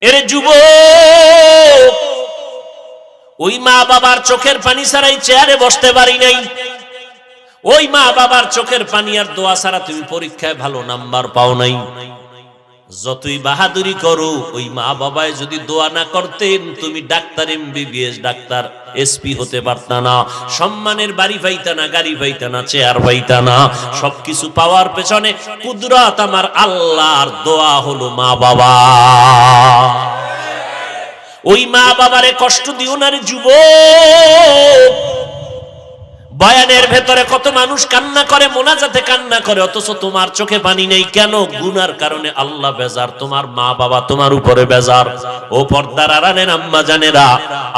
এরে যুবক, ওই মা বাবার চোখের পানি ছাড়াই চেয়ারে বসতে পারি নাই, ওই মা বাবার চোখের পানি আর দোয়া ছাড়া তুমি পরীক্ষায় ভালো নাম্বার পাও নাই। যতই বাহাদুরি করো, ওই মা বাবায় যদি দোয়া না করতেন তুমি ডাক্তার, এমবিবিএস ডাক্তার, এসপি হতে পারতা না, সম্মানের বাড়ি পাইতা না, গাড়ি পাইতা না, চেয়ার পাইতা না। সবকিছু পাওয়ার পেছনে কুদরত আমার আল্লাহর, দোয়া হলো মা বাবা। ওই মা বাবারে কষ্ট দিও না রে যুবক। বয়ানের ভেতরে কত মানুষ কান্না করে, মোনাজাতে কান্না করে, অথচ তোমার চোখে পানি নেই কেন? গুনার কারণে আল্লাহ বেজার, তোমার মা বাবা তোমার উপরে বেজার। ও পর্দার আড়ালের আম্মা জানেরা,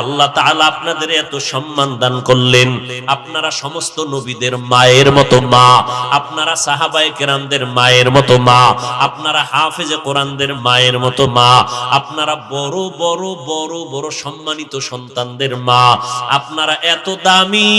আল্লাহ তাআলা আপনাদের এত সম্মান দান করলেন। আপনারা সমস্ত নবীদের মায়ের মতো মা, আপনারা সাহাবায়ে কেরামদের মায়ের মতো মা, আপনারা হাফেজে কোরআনদের মায়ের মতো মা, আপনারা বড় বড় বড় বড় সম্মানিত সন্তানদের মা, আপনারা এত দামি।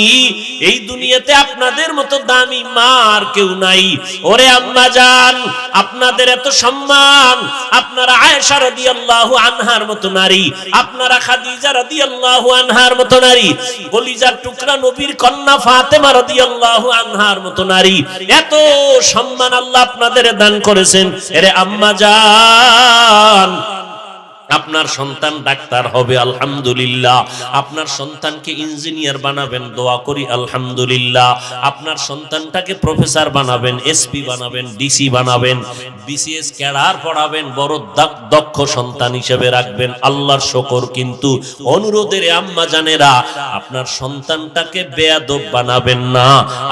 এই দুনিয়াতে আপনাদের মতো দামি মা আর কেউ নাই। ওরে আম্মা জান, আপনাদের এত সম্মান। আপনারা আয়েশা রাদিয়াল্লাহু আনহার মতো নারী, আপনারা খাদিজা রাদিয়াল্লাহু আনহার মতো নারী, কলিজার টুকরা নবীর কন্যা ফাতেমা রাদিয়াল্লাহু আনহার মতো নারী। এত সম্মান আল্লাহ আপনাদের দান করেছেন। এরে আম্মা জান, আপনার সন্তান ডাক্তার হবে আলহামদুলিল্লাহ, আপনার সন্তানকে ইঞ্জিনিয়ার বানাবেন, দোয়া করি আলহামদুলিল্লাহ। আপনার সন্তানটাকে প্রফেসর বানাবেন, এসপি বানাবেন, ডিসি বানাবেন, বিসিএস ক্যাডার পড়াবেন, বড় দক্ষ সন্তান হিসেবে রাখবেন, আল্লাহর শুকর। কিন্তু অনুরোধের আম্মা জানেরা, আপনার সন্তানটাকে বেয়াদব বানাবেন না।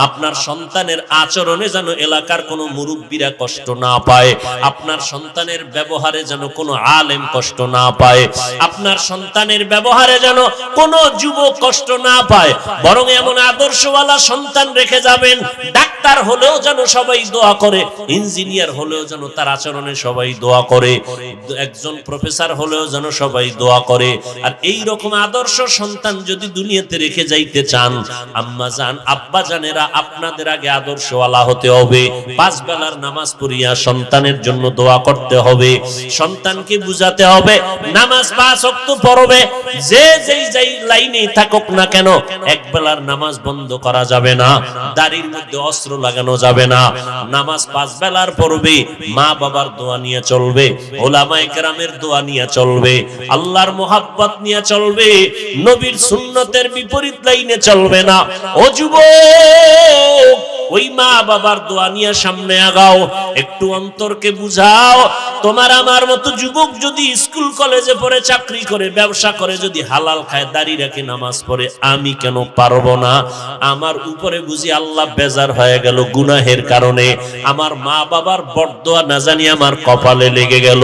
আপনার সন্তানের আচরণে যেন এলাকার কোনো মুরব্বীরা কষ্ট না পায়, আপনার সন্তানের ব্যবহারে যেন কোনো আলেম কষ্ট না পায়, আপনার সন্তানের ব্যবহারে যেন কোনো যুবক কষ্ট না পায়। বরং এমন আদর্শওয়ালা সন্তান রেখে যাবেন, ডাক্তার হলেও যেন সবাই দোয়া করে, ইঞ্জিনিয়ার হলেও যেন তার আচরণে সবাই দোয়া করে, একজন প্রফেসর হলেও যেন সবাই দোয়া করে। আর এই রকম আদর্শ সন্তান যদি দুনিয়াতে রেখে যাইতে চান, আম্মা জান আব্বা জানেরা, আপনাদের আগে আদর্শওয়ালা হতে হবে। 5 বেলার নামাজ পড়িয়া সন্তানের জন্য দোয়া করতে হবে, সন্তানকে বুঝাতে হবে নামাজ 5 ওয়াক্ত পড়বে, যে যেই লাইনে থাকুক না কেন, এক বেলার নামাজ বন্ধ করা যাবে না, দাড়ির মধ্যে অস্ত্র লাগানো যাবে না, নামাজ 5 বেলার পড়বে, মা বাবার দোয়া নিয়ে চলবে, ওলামায়ে কেরামের দোয়া নিয়ে চলবে, আল্লাহর মোহাব্বত নিয়ে চলবে, নবীর সুন্নতের বিপরীত লাইনে চলবে না। ও যুবক, ওই মা বাবার দোয়া নিয়ে সামনে আগাও, একটু অন্তরকে বুঝাও। তোমার আমার মতো যুবক যদি স্কুল কলেজে পড়ে, চাকরি করে, ব্যবসা করে, যদি হালাল খায়, দাড়ি রাখে, নামাজ পড়ে, আমি কেন পারবো না? আমার উপরে বুঝি আল্লাহ বেজার হয়ে গেল গুনাহের কারণে, আমার মা বাবার বরদোয়া না জানি আমার কপালে লেগে গেল।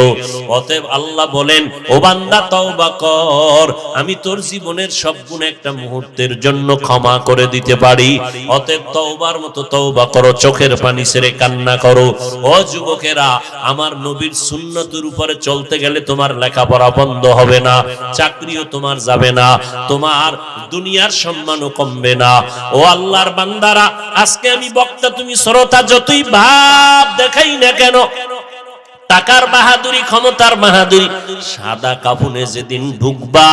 অতএব আল্লাহ বলেন, ও বান্দা তওবা কর, আমি তোর জীবনের সব গুনাহ একটা মুহূর্তের জন্য ক্ষমা করে দিতে পারি। অতএব তওবার মতো তওবা করো, চোখের পানি ছেড়ে কান্না করো। ও যুবকেরা, আমার নবীর সুন্নতের উপরে চলতে গেলে তোমার লেখাপড়া বন্ধ হবে না, চাকরিও তোমার যাবে না, তোমার দুনিয়ার সম্মানও কমবে না। ও আল্লাহর বান্দারা, আজকে আমি বক্তা, তুমি শ্রোতা, যতই ভাব দেখাই না কেন, টাকার বাহাদুরি, ক্ষমতার বাহাদুরি, সাদা কাফনে যেদিন ঢুকবা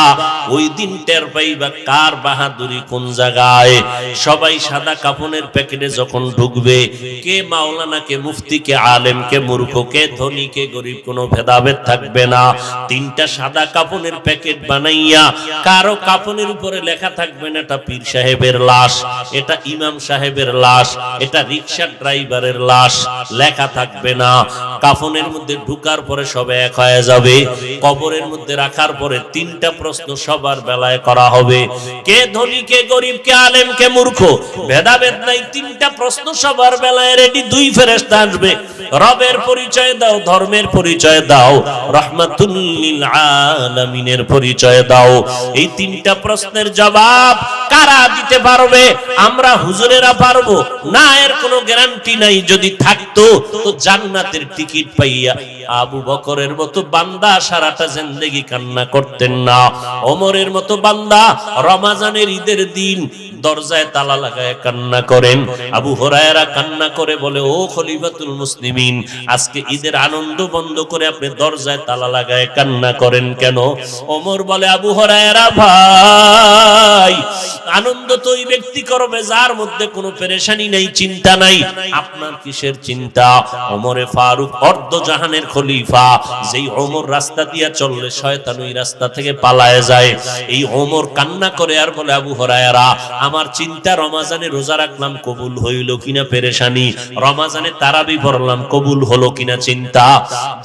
ওই দিন টের পাইবা কার বাহাদুরি কোন জায়গায়। সবাই সাদা কাফনের প্যাকেটে যখন ঢুকবে, কে মাওলানা, কে মুফতি, কে আলেম, কে মূর্খ, কে ধনী, কে গরিব, কোনো ভেদাভেদ থাকবে না। 3টা সাদা কাফনের প্যাকেট বানাইয়া, কারো কাফনের উপরে লেখা থাকবে না এটা পীর সাহেবের লাশ, এটা ইমাম সাহেবের লাশ, এটা রিকশা ড্রাইভারের লাশ, লেখা থাকবে না। কাফনের মধ্যে ঢুকার পরে সব এক হয়ে যাবে, কবরের মধ্যে রাখার পরে 3টা প্রশ্ন সবার বেলায় করা হবে, কে ধনী, কে গরিব, কে আলেম, কে মূর্খ, ভেদাভেদ নাই। 3টা প্রশ্ন সবার বেলায় রেডি। 2 ফেরেশতা আসবে, রবের পরিচয় দাও, ধর্মের পরিচয় দাও, রাহমাতুল লিল আলামিনের পরিচয় দাও। এই 3টা প্রশ্নের জবাব কারা দিতে পারবে? আমরা হুজুরেরা পারবো না, এর কোনো গ্যারান্টি নাই। যদি থাকতো তো জান্নাতের টিকিট পাইয়া আবু বকরের মতো বান্দা সারাটা জিন্দেগি কান্না করতেন না। ওমরের মতো বান্দা রমজানের ঈদের দিন দরজায় তালা লাগায় কান্না করেন। আবু হুরায়রা কান্না করে বলে, ও খলিফাতুল মুসলিমিন, আজকে ঈদের আনন্দ বন্ধ করে আপনি দরজায় তালা লাগায় কান্না করেন কেন? ওমর বলে, আবু হুরায়রা ভাই, আনন্দ তো ওই ব্যক্তি করবে যার মধ্যে কোনো পেরেশানি নেই, চিন্তা নাই। আপনার কিসের চিন্তা? ওমরে ফারুক অর্ধ জাহানের খলিফা, যেই ওমর রাস্তা দিয়া চললে শয়তান ওই রাস্তা থেকে পালায় যায়। এই ওমর কান্না করে আর বলে, আবু হুরায়রা, আমার চিন্তা রমজানে রোজা রাখলাম কবুল হইল কিনা পেরেশানি, রমজানে তারাবি পড়লাম কবুল হলো কিনা চিন্তা,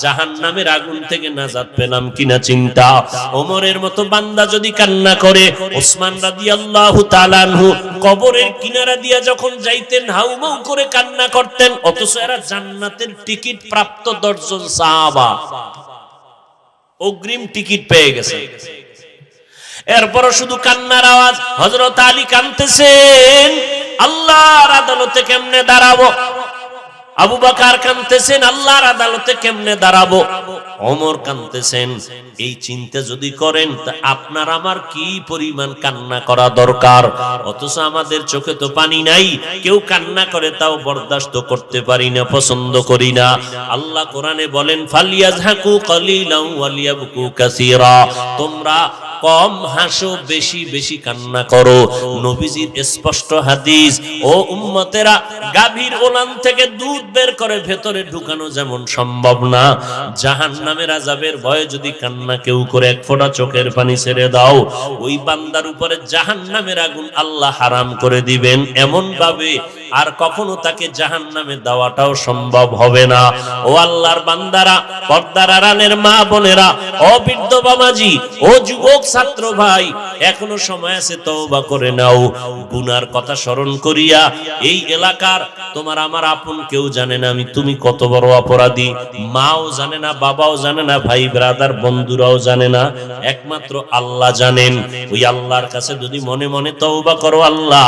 জাহান্নামের আগুন থেকে নাজাত পেলাম কিনা চিন্তা। ওমরের মতো বান্দা যদি কান্না করে, ওসমান রাদিয়াল্লাহু তাআলা আনহু কবরের কিনারা দিয়া যখন যাইতেন হাউমাউ করে কান্না করতেন, অথচ এরা জান্নাতের টিকিট প্রাপ্ত 10 জন সাহাবা অগ্রিম টিকিট পেয়ে গেছে। এরপরও শুধু কান্নার আওয়াজ। হযরত আলী কাঁদতেছেন, আল্লাহর আদালতে কেমনে দাঁড়াবো? আবু বকর কাঁদতেছেন, আল্লাহর আদালতে কেমনে দাঁড়াবো? ওমর কাঁদতেছেন। এই চিন্তা যদি করেন তা আপনার আমার কি পরিমাণ কান্না করা দরকার। অথচ আমাদের চোখে তো পানি নাই, কেউ কান্না করে তাও বরদাস্ত করতে পারি না, পছন্দ করি না। আল্লাহ কোরআনে বলেন, ফালিয়াযহাকু কালিলান ওয়ালিয়াবকু কাসীরা, তোমরা কম হাসো, বেশি বেশি কান্না করো। নবীজির স্পষ্ট হাদিস, ও উম্মতেরা, গাভীর ওলান থেকে দুধ বের করে ভেতরে ঢুকানো যেমন সম্ভব না, জাহান্নামের আযাবের ভয়ে যদি কান্না কেউ করে এক ফোঁটা চোখের পানি ছেড়ে দাও, ওই বান্দার উপরে জাহান্নামের আগুন আল্লাহ হারাম করে দিবেন এমন ভাবে আর কখনো তাকে জাহান্নামে দেওয়াটাও সম্ভব হবে না। ও আল্লাহর বান্দারা, পর্দার আড়ালের মা বোনেরা, ও বৃদ্ধ বাবাজি, ও যুবক ছাত্র ভাই, এখনো সময় আছে, তওবা করে নাও। গুনার কথা স্মরণ করিয়া, এই এলাকার তোমার আমার আপন কেউ জানে না আমি তুমি কত বড় অপরাধী, মাও জানে না, বাবাও জানে না, ভাই ব্রাদার বন্ধুরাও জানে না, একমাত্র আল্লাহ জানেন। ওই আল্লাহর কাছে যদি মনে মনে তওবা করো, আল্লাহ,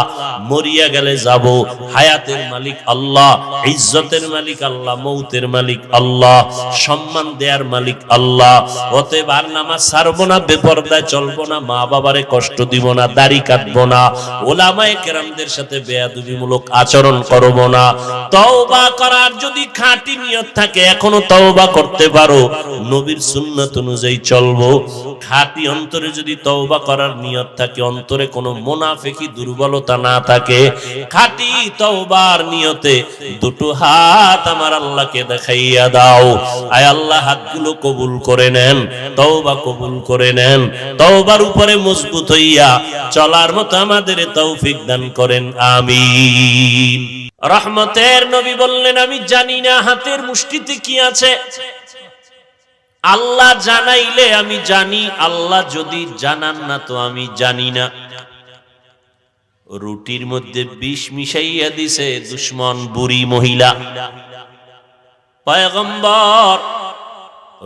মরিয়া গেলে যাব, হায়াতের মালিক আল্লাহ, ইজ্জতের মালিক আল্লাহ, মৌতের মালিক আল্লাহ, সম্মান দেয়ার মালিক আল্লাহ। অতএব আর নামাজ ছাড়বো না, বেপরদায় চলবো না, মা বাবারে কষ্ট দিব না, দাড়ি কাটবো না, ওলামায়ে কেরামদের সাথে বেয়াদবিমূলক আচরণ করব না। তওবা করার যদি খাঁটি নিয়ত থাকে এখনো তওবা করতে পারো, নবীর সুন্নাত অনুযায়ী চলবো। খাঁটি অন্তরে যদি তওবা করার নিয়ত থাকে, অন্তরে কোনো মুনাফিকি দুর্বলতা না থাকে, খাঁটি তওবার নিয়তে দুটো হাত আমার আল্লাহকে দেখাইয়া দাও। আয় আল্লাহ, হাতগুলো কবুল করে নেন, তওবা কবুল করে নেন, তওবার উপরে মজবুত হইয়া চলার মতো আমাদের তৌফিক দান করেন, আমিন। রহমতের নবী বললেন, আমি জানি না হাতের মুষ্টিতে কি আছে, আল্লাহ জানাইলে আমি জানি, আল্লাহ যদি জানান না তো আমি জানি না। রুটির মধ্যে বিষ মিশাইয়া দিছে দুশমন বুড়ি মহিলা। পয়গম্বর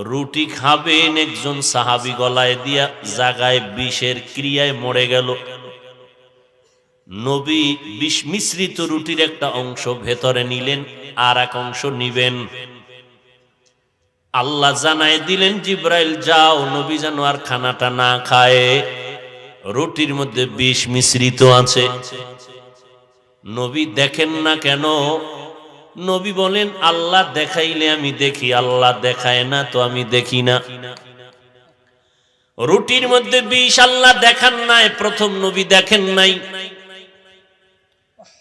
রুটি খাবেন, একজন সাহাবী গলায় দিয়া জাগায় বিষের ক্রিয়ায় মরে গেল। নবী বিষ মিশ্রিত রুটির একটা অংশ ভেতরে নিলেন, আর এক অংশ নিবেন। আল্লাহ জানায় দিলেন, জিব্রাইল যাও, নবী যেন আর খানাটা না খায়, রুটির মধ্যে বিষ মিশ্রিত আছে। নবী দেখেন না কেন? নবী বলেন, আল্লাহ দেখাইলে আমি দেখি, আল্লাহ দেখায় না তো আমি দেখি না। রুটির মধ্যে বিষ আল্লাহ দেখান নাই, প্রথম নবী দেখেন নাই।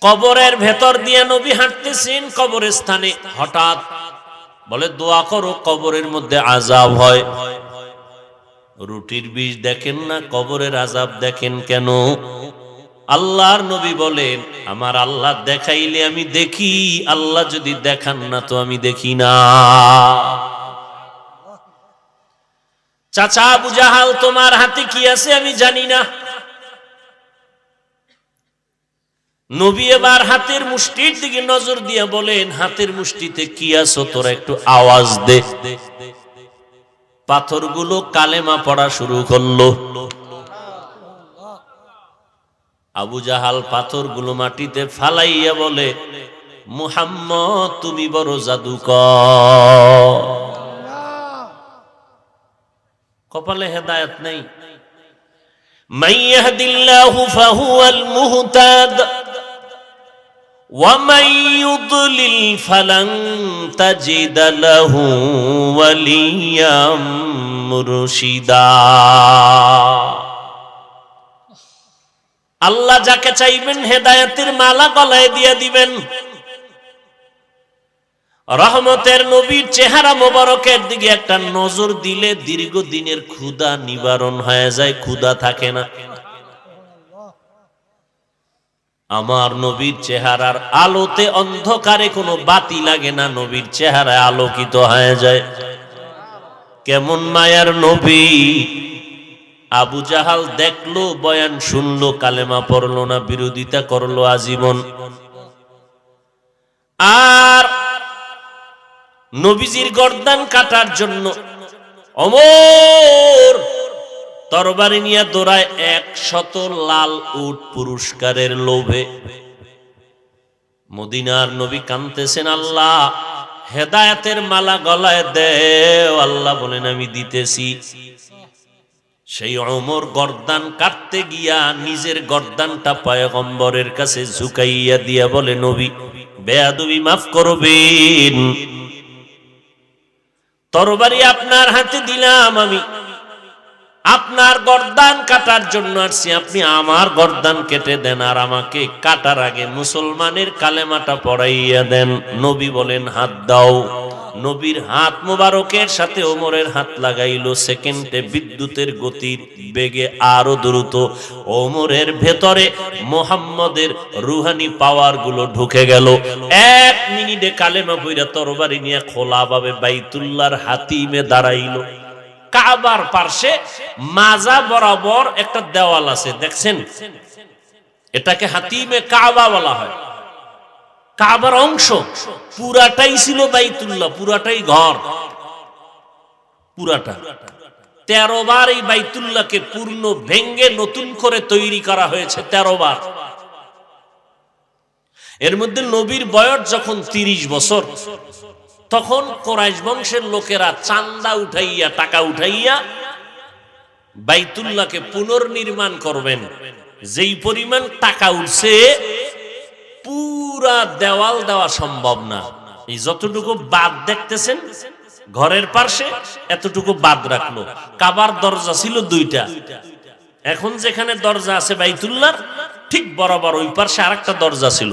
কবরের ভেতর দিয়ে নবী হাঁটতেছেন, কবরের স্থানে হঠাৎ বলে, দোয়া করো কবরের মধ্যে আযাব হয়। রুটির বিষ দেখেন না, কবরের আযাব দেখেন কেন? আল্লাহর নবী বলেন, আমার আল্লাহ দেখাইলে আমি দেখি, আল্লাহ যদি দেখান না তো আমি দেখি না। চাচা আবু জাহাল, তোমার হাতে কি আছে আমি জানি না। নবী এবার হাতের মুষ্টির দিকে নজর দিয়ে বলেন, হাতের মুষ্টিতে কি আছে তোরা একটু আওয়াজ দে। পাথরগুলো কালেমা পড়া শুরু করলো। আবু জাহাল পাথরগুলো মাটিতে ফালাইয়া বলে, মুহাম্মদ তুমি বড় জাদুকর। কপালে হেদায়েত নেই। মান ইয়াহদিল্লাহু ফাহুয়াল মুহতাদ ওয়া মান ইউদ্লিল ফালান তাজিদা লাহু ওয়ালিয়াম মুরশিদা। আল্লাহ যাকে চাইবেন হেদায়েতের মালা গলায় দিয়ে দিবেন। রহমতের নবীর চেহারা মোবারকের দিকে একটা নজর দিলে দীর্ঘদিনের ক্ষুধা নিবারণ হয়ে যায়, ক্ষুধা থাকে না। আমার নবীর চেহারার আলোতে অন্ধকারে কোনো বাতি লাগে না, নবীর চেহারায় আলোকিত হয়ে যায়। কেমন মায়ার নবী! আবু জাহাল দেখলো, বয়ান শুনলো, কালেমা পড়লো না, বিরোধিতা করলো আজীবন। আর নবীজির গর্দান কাটার জন্য ওমর তরবারি নিয়ে দৌড়ায় 100 লাল উট পুরস্কারের লোভে। মদিনার নবী কাঁদতেছেন, আল্লাহ হেদায়েতের মালা গলায় দেও। আল্লাহ বলেন, আমি দিতেছি। সেই ওমর গর্দান কাটতে গিয়া নিজের গর্দানটা পয়গম্বরের কাছে ঝুঁকাইয়া দিয়া বলে, নবী বেয়াদবি মাফ করবেন, তরবারি আপনার হাতে দিলাম, আমি আপনার গর্দান কাটার জন্য আসছি, আপনি আমার গর্দান কেটে দেন, আর আমাকে কাটার আগে মুসলমানের কালেমাটা পড়াইয়া দেন। নবী বলেন, হাত দাও। নবীর হাত মোবারকের সাথে ওমরের হাত লাগাইলো। সেকেন্ডে বিদ্যুতের গতির বেগে আরো দ্রুত ওমরের ভেতরে মুহাম্মদের রুহানি পাওয়ার গুলো ঢুকে গেল। 1 মিনিটে কালেমা পড়া তরবারি নিয়ে খোলাভাবে বাইতুল্লাহর হাতিমে দাঁড়াইলো। কাবার পার্শ্বে মাজা বরাবর একটা দেওয়াল আছে, দেখছেন? এটাকে হাতিমে কাবা বলা হয়। কাবার অংশ পুরাটাই ছিল বাইতুল্লাহ, পুরাটাই ঘর, পুরাটা। 13 বার এই বাইতুল্লাহকে পূর্ণ ভেঙ্গে নতুন করে তৈরি করা হয়েছে, 13 বার। এর মধ্যে নবীর বয়স যখন 30 বছর, তখন কুরাইশ বংশের লোকেরা চান্দা উঠাইয়া, টাকা উঠাইয়া বাইতুল্লাহকে পুনর্নির্মাণ করবেন। যেই পরিমাণ টাকা উঠছে, পুরা দেওয়াল দেওয়া সম্ভব না। এই যতটুকু বাদ দেখতেছেন ঘরের পাশে, এতটুকু বাদ রাখলো। কাবার দরজা ছিল 2টা, এখন যেখানে দরজা আছে বাইতুল্লাহর ঠিক বরাবর ওই পাশে আরেকটা দরজা ছিল।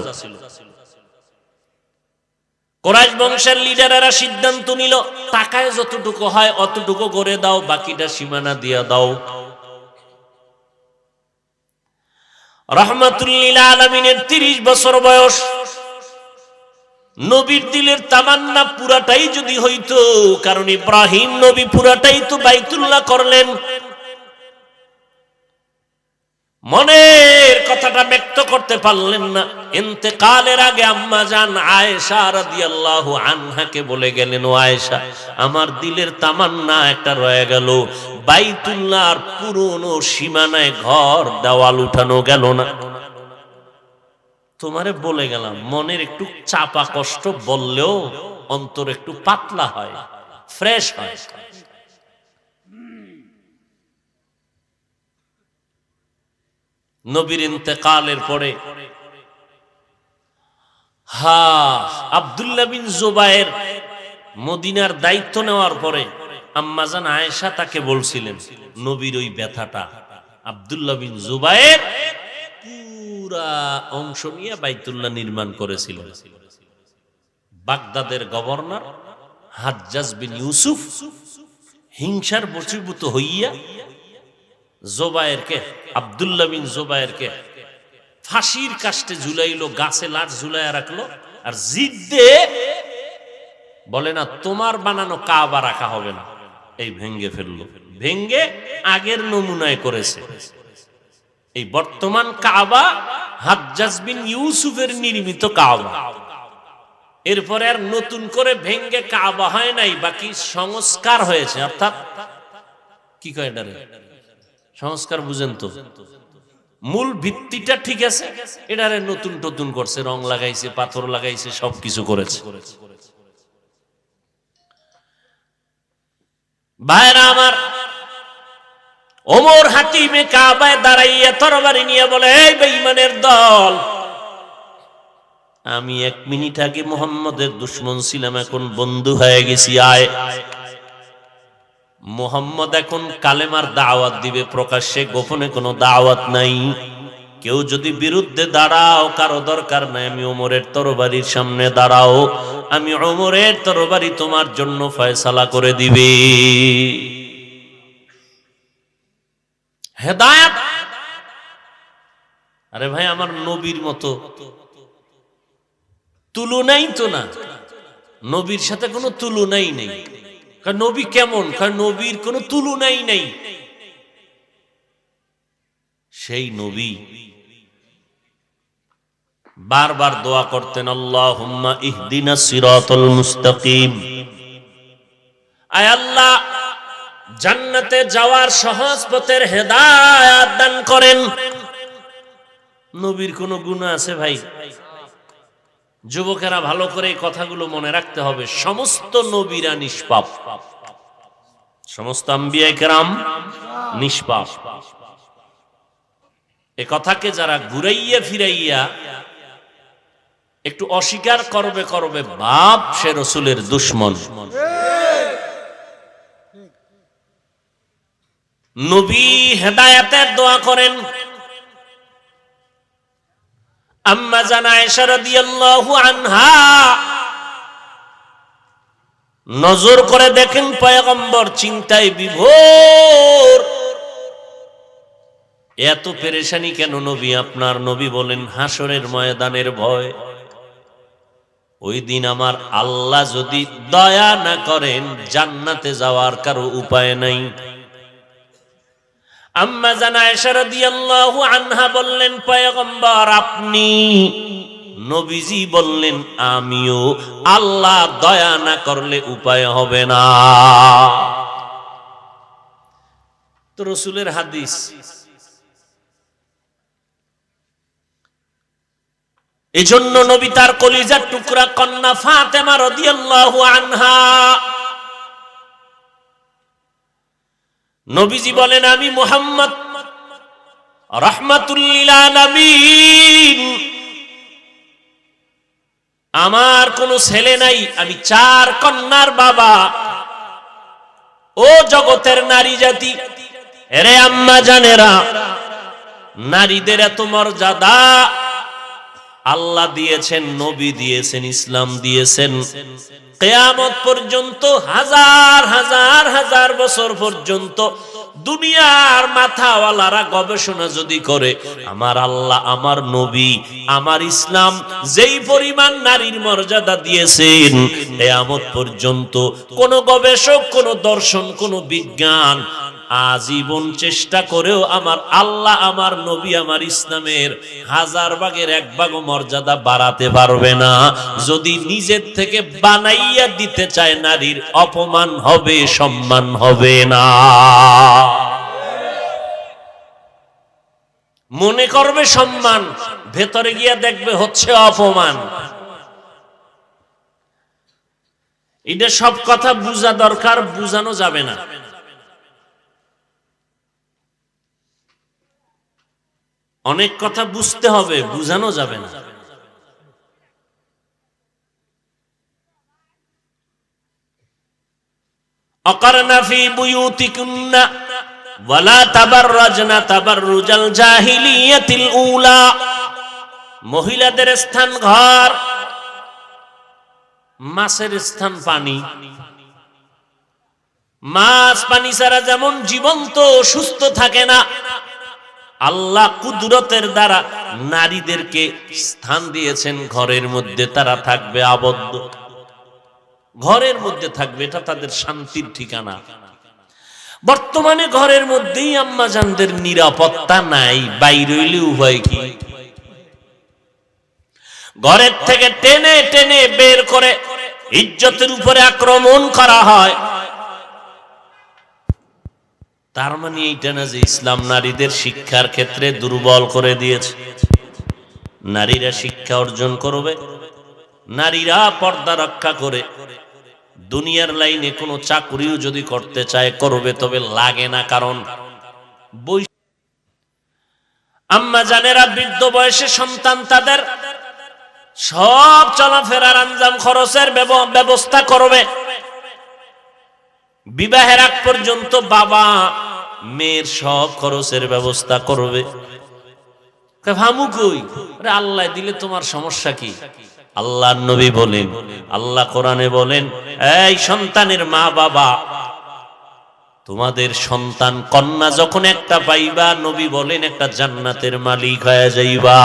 কুরাইশ বংশের লিডারেরা সিদ্ধান্ত নিল, টাকায় যতটুকু হয় অতটুকু করে দাও, বাকিটা সীমানা দিয়ে দাও। রহমাতুল্লিল আলামিনের 30 বছর বয়স। নবীর দিলের তামান্না পুরাটাই যদি হইতো, কারণ ইব্রাহিম নবী পুরাটাই তো বাইতুল্লাহ করলেন। মনের কথাটা ব্যক্ত করতে পারলেন না। ইন্তেকালের আগে আম্মা জান আয়েশা রাদিয়াল্লাহু আনহাকে বলে গেলেন, ও আয়েশা, আমার দিলের তামান্না একটা রয়ে গেল, বাইতুল্লাহর পুরনো সীমানায় ঘর দেওয়াল উঠানো গেল না। তোমারে বলে গেলাম, মনের একটু চাপা কষ্ট বললেও অন্তর একটু পাতলা হয়, ফ্রেশ হয়। নবীর ইন্তেকালের পরে আব্দুল্লাহ বিন জুবায়ের মদিনার দায়িত্ব নেওয়ার পরে আম্মাজান আয়েশা তাকে বলছিলেন নবীর ওই ব্যথাটা। আব্দুল্লাহ বিন জুবায়ের পুরা অংশ নিয়ে বাইতুল্লাহ নির্মাণ করেছিলেন। বাগদাদের গভর্নর হাজ্জাজ বিন ইউসুফ হিংসার বশীভূত হইয়া জুবায়েরকে, আব্দুল্লাহ বিন জুবায়েরকে ফাঁসির কাস্টে ঝুলাইলো, গাছে লাঠ ঝুলাইয়া রাখলো, আর জিদ্দে বলে না তোমার বানানো কাবা রাখা হবে না, এই ভেঙ্গে ফেললো। ভেঙ্গে আগের নমুনায় করেছে। এই বর্তমান কাবা হাজ্জাজ বিন ইউসুফের নির্মিত কাবা। এরপরে আর নতুন করে ভেঙ্গে কাবা হয় নাই, বাকি সংস্কার হয়েছে। অর্থাৎ কি কয় এটারে? সংস্কার বুঝেন তো? মূল ভিত্তিটা ঠিক আছে, এটারে নতুন নতুন করছে, রং লাগাইছে, পাথর লাগাইছে, সবকিছু করেছে। ভাইরা আমার, ওমর হাতিমে কাবায় দাঁড়াইয়া তরবারি নিয়ে বলে, এই বেঈমানের দল, আমি 1 মিনিট আগে মুহাম্মদের দুশমন ছিলাম, এখন বন্ধু হয়ে গেছি। আয়, মুহাম্মদ এখন কালেমার দাওয়াত দিবে প্রকাশ্যে, গোপনে কোনো দাওয়াত নাই। কেউ যদি বিরুদ্ধে দাঁড়াও, কারো দরকার নাই, আমি ওমরের তরবারির সামনে দাঁড়াও, আমি ওমরের তরবারি তোমার জন্য ফয়সালা করে দিবে। হেদায়েত। আরে ভাই, আমার নবীর মতো তুলনাই তো না, নবীর সাথে কোনো তুলনাই নেই। কারণ নবী কেমন, কারণ নবীর কোনো তুলনাই নেই। সেই নবী বারবার দোয়া করতেন, আল্লাহুম্মা ইহদিনাস সিরাতাল মুস্তাকিম, আয় আল্লাহ জান্নাতে যাওয়ার সহজ পথের হেদায়েত দান করেন। নবীর কোনো গুনাহ আছে ভাই? যুবকেরা ভালো করে এই কথাগুলো মনে রাখতে হবে। সমস্ত নবীরা নিষ্পাপ, সমস্ত আম্বিয়া কেরাম নিষ্পাপ। এ কথাকে যারা ঘুরাইয়া ফিরাইয়া একটু অস্বীকার করবে করবে বাপ, সে রাসূলের দুশমন। নবী হেদায়েতের দোয়া করেন। আম্মা জান আয়েশা রাদিয়াল্লাহু আনহা নজর করে দেখেন পয়গম্বর চিন্তায় বিভোর। এত পেরেশানি কেন নবী আপনার? নবী বলেন, হাসরের ময়দানের ভয়। ওই দিন আমার আল্লাহ যদি দয়া না করেন, জান্নাতে যাওয়ার কারো উপায় নাই। আম্মা জান আয়েশা রাদিয়াল্লাহু আনহা বললেন, পয়গম্বর আপনি? নবীজি বললেন, আমিও। আল্লাহ দয়া না করলে উপায় হবে না। তো রাসূলের হাদিস। এজন্য নবী তার কলিজার টুকরা কন্যা ফাতেমা রাদিয়াল্লাহু আনহা, নবীজি বলেন, আমি মুহাম্মদ রাহমাতুল লিল আলামিন, আমার কোনো ছেলে নাই, আমি 4 কন্যার বাবা। ও জগতের নারী জাতি, এরে আম্মা জানেরা, নারীদের এত মর্যাদা আল্লাহ দিয়েছেন, নবী দিয়েছেন, ইসলাম দিয়েছেন। কিয়ামত পর্যন্ত হাজার হাজার হাজার বছর পর্যন্ত দুনিয়ার মাথাওয়ালারা গবেষণা যদি করে, আমার আল্লাহ, আমার নবী, আমার ইসলাম যেই পরিমাণ নারীর মর্যাদা দিয়েছেন, কিয়ামত পর্যন্ত কোন গবেষক, কোন দর্শন, কোন বিজ্ঞান আজীবন চেষ্টা করেও আমার আল্লাহ, আমার নবী, আমার ইসলামের 1000 ভাগের 1 ভাগও মর্যাদা বাড়াতে পারবে না। যদি নিজের থেকে বানাইয়া দিতে চায়, নারীর অপমান হবে, সম্মান হবে না। মনে করবে সম্মান, ভেতরে গিয়া দেখবে হচ্ছে অপমান। এটা সব কথা বুঝা দরকার, বুঝানো যাবে না। অনেক কথা বুঝতে হবে, বুঝানো যাবে না। আকারনা ফি বুয়ুতিকুন্না ওয়ালা তাবাররাজনা তাবাররুজাল জাহিলিয়াতিল উলা। মহিলাদের স্থান ঘর, মাছের স্থান পানি। মাছ পানি ছাড়া যেমন জীবন্ত সুস্থ থাকে না, আল্লাহ কুদরতের দ্বারা নারীদেরকে স্থান দিয়েছেন ঘরের মধ্যে। তারা থাকবে আবদ্ধ, ঘরের মধ্যে থাকবে, এটা তাদের শান্তির ঠিকানা। বর্তমানে ঘরের মধ্যেই আম্মা জানদের নিরাপত্তা নাই, বাইরে হইলে উভয় কি? ঘরের থেকে টেনে টেনে বের করে ইজ্জতের উপরে আক্রমণ করা হয়। তার মানে এইটা না যে ইসলাম নারীদের শিক্ষার ক্ষেত্রে দুর্বল করে দিয়েছে। নারীরা শিক্ষা অর্জন করবে, নারীরা পর্দা রক্ষা করে দুনিয়ার লাইনে কোনো চাকরিও যদি করতে চায় করবে, তবে লাগে না। কারণ আম্মা জানেরা বৃদ্ধ বয়সে সন্তান তাদের সব চলাফেরার আঞ্জাম খরচের ব্যবস্থা করবে। বিবাহের আগ পর্যন্ত বাবা মেয়ের সব খরচের ব্যবস্থা করবে। ভামু কই? আল্লাহ দিলে তোমার সমস্যা কি? আল্লাহর নবী বলেন, আল্লাহ কোরআনে বলেন, এই সন্তানের মা বাবা, তোমাদের সন্তান কন্যা যখন একটা পাইবা, নবী বলেন একটা জান্নাতের মালিক হয়ে যাইবা।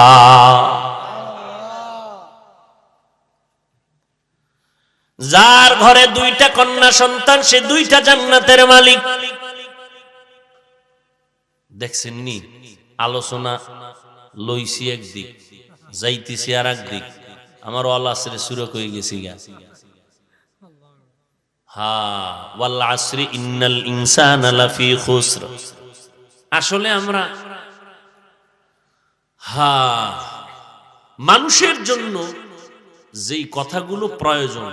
যার ঘরে দুইটা কন্যা সন্তান, সে দুইটা জান্নাতের মালিক। দেখছেন নি, আলোচনা লইছি একদিক, যাইতেছি আর একদিক। আমার ওয়াল আসরে সুরক হয়ে গেছি গা। ওয়াল আসরি ইন্নাল ইনসানা লাফি খুসর। আসলে আমরা মানুষের জন্য যেই কথাগুলো প্রয়োজন,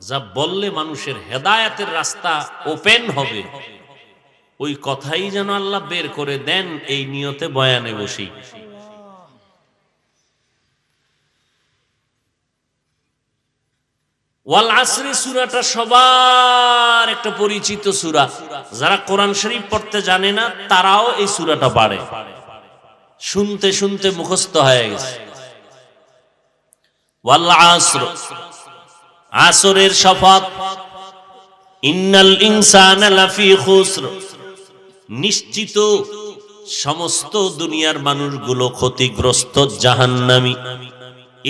যা বললে মানুষের হেদায়েতের রাস্তা ওপেন হবে, ওই কথাই যেন আল্লাহ বের করে দেন, এই নিয়তে বয়ানে বসি। ওয়াল আসরি সূরাটা সবার একটা পরিচিত সূরা। যারা কোরআন শরীফ পড়তে জানে না তারাও এই সূরাটা পারে, শুনতে শুনতে মুখস্থ হয়ে গেছে। ওয়াল আসর, আসরের শপথ। ইন্নাল ইনসানা লাফি খুসর, নিশ্চিত সমস্ত দুনিয়ার মানুষগুলো ক্ষতিগ্রস্ত, জাহান্নামী।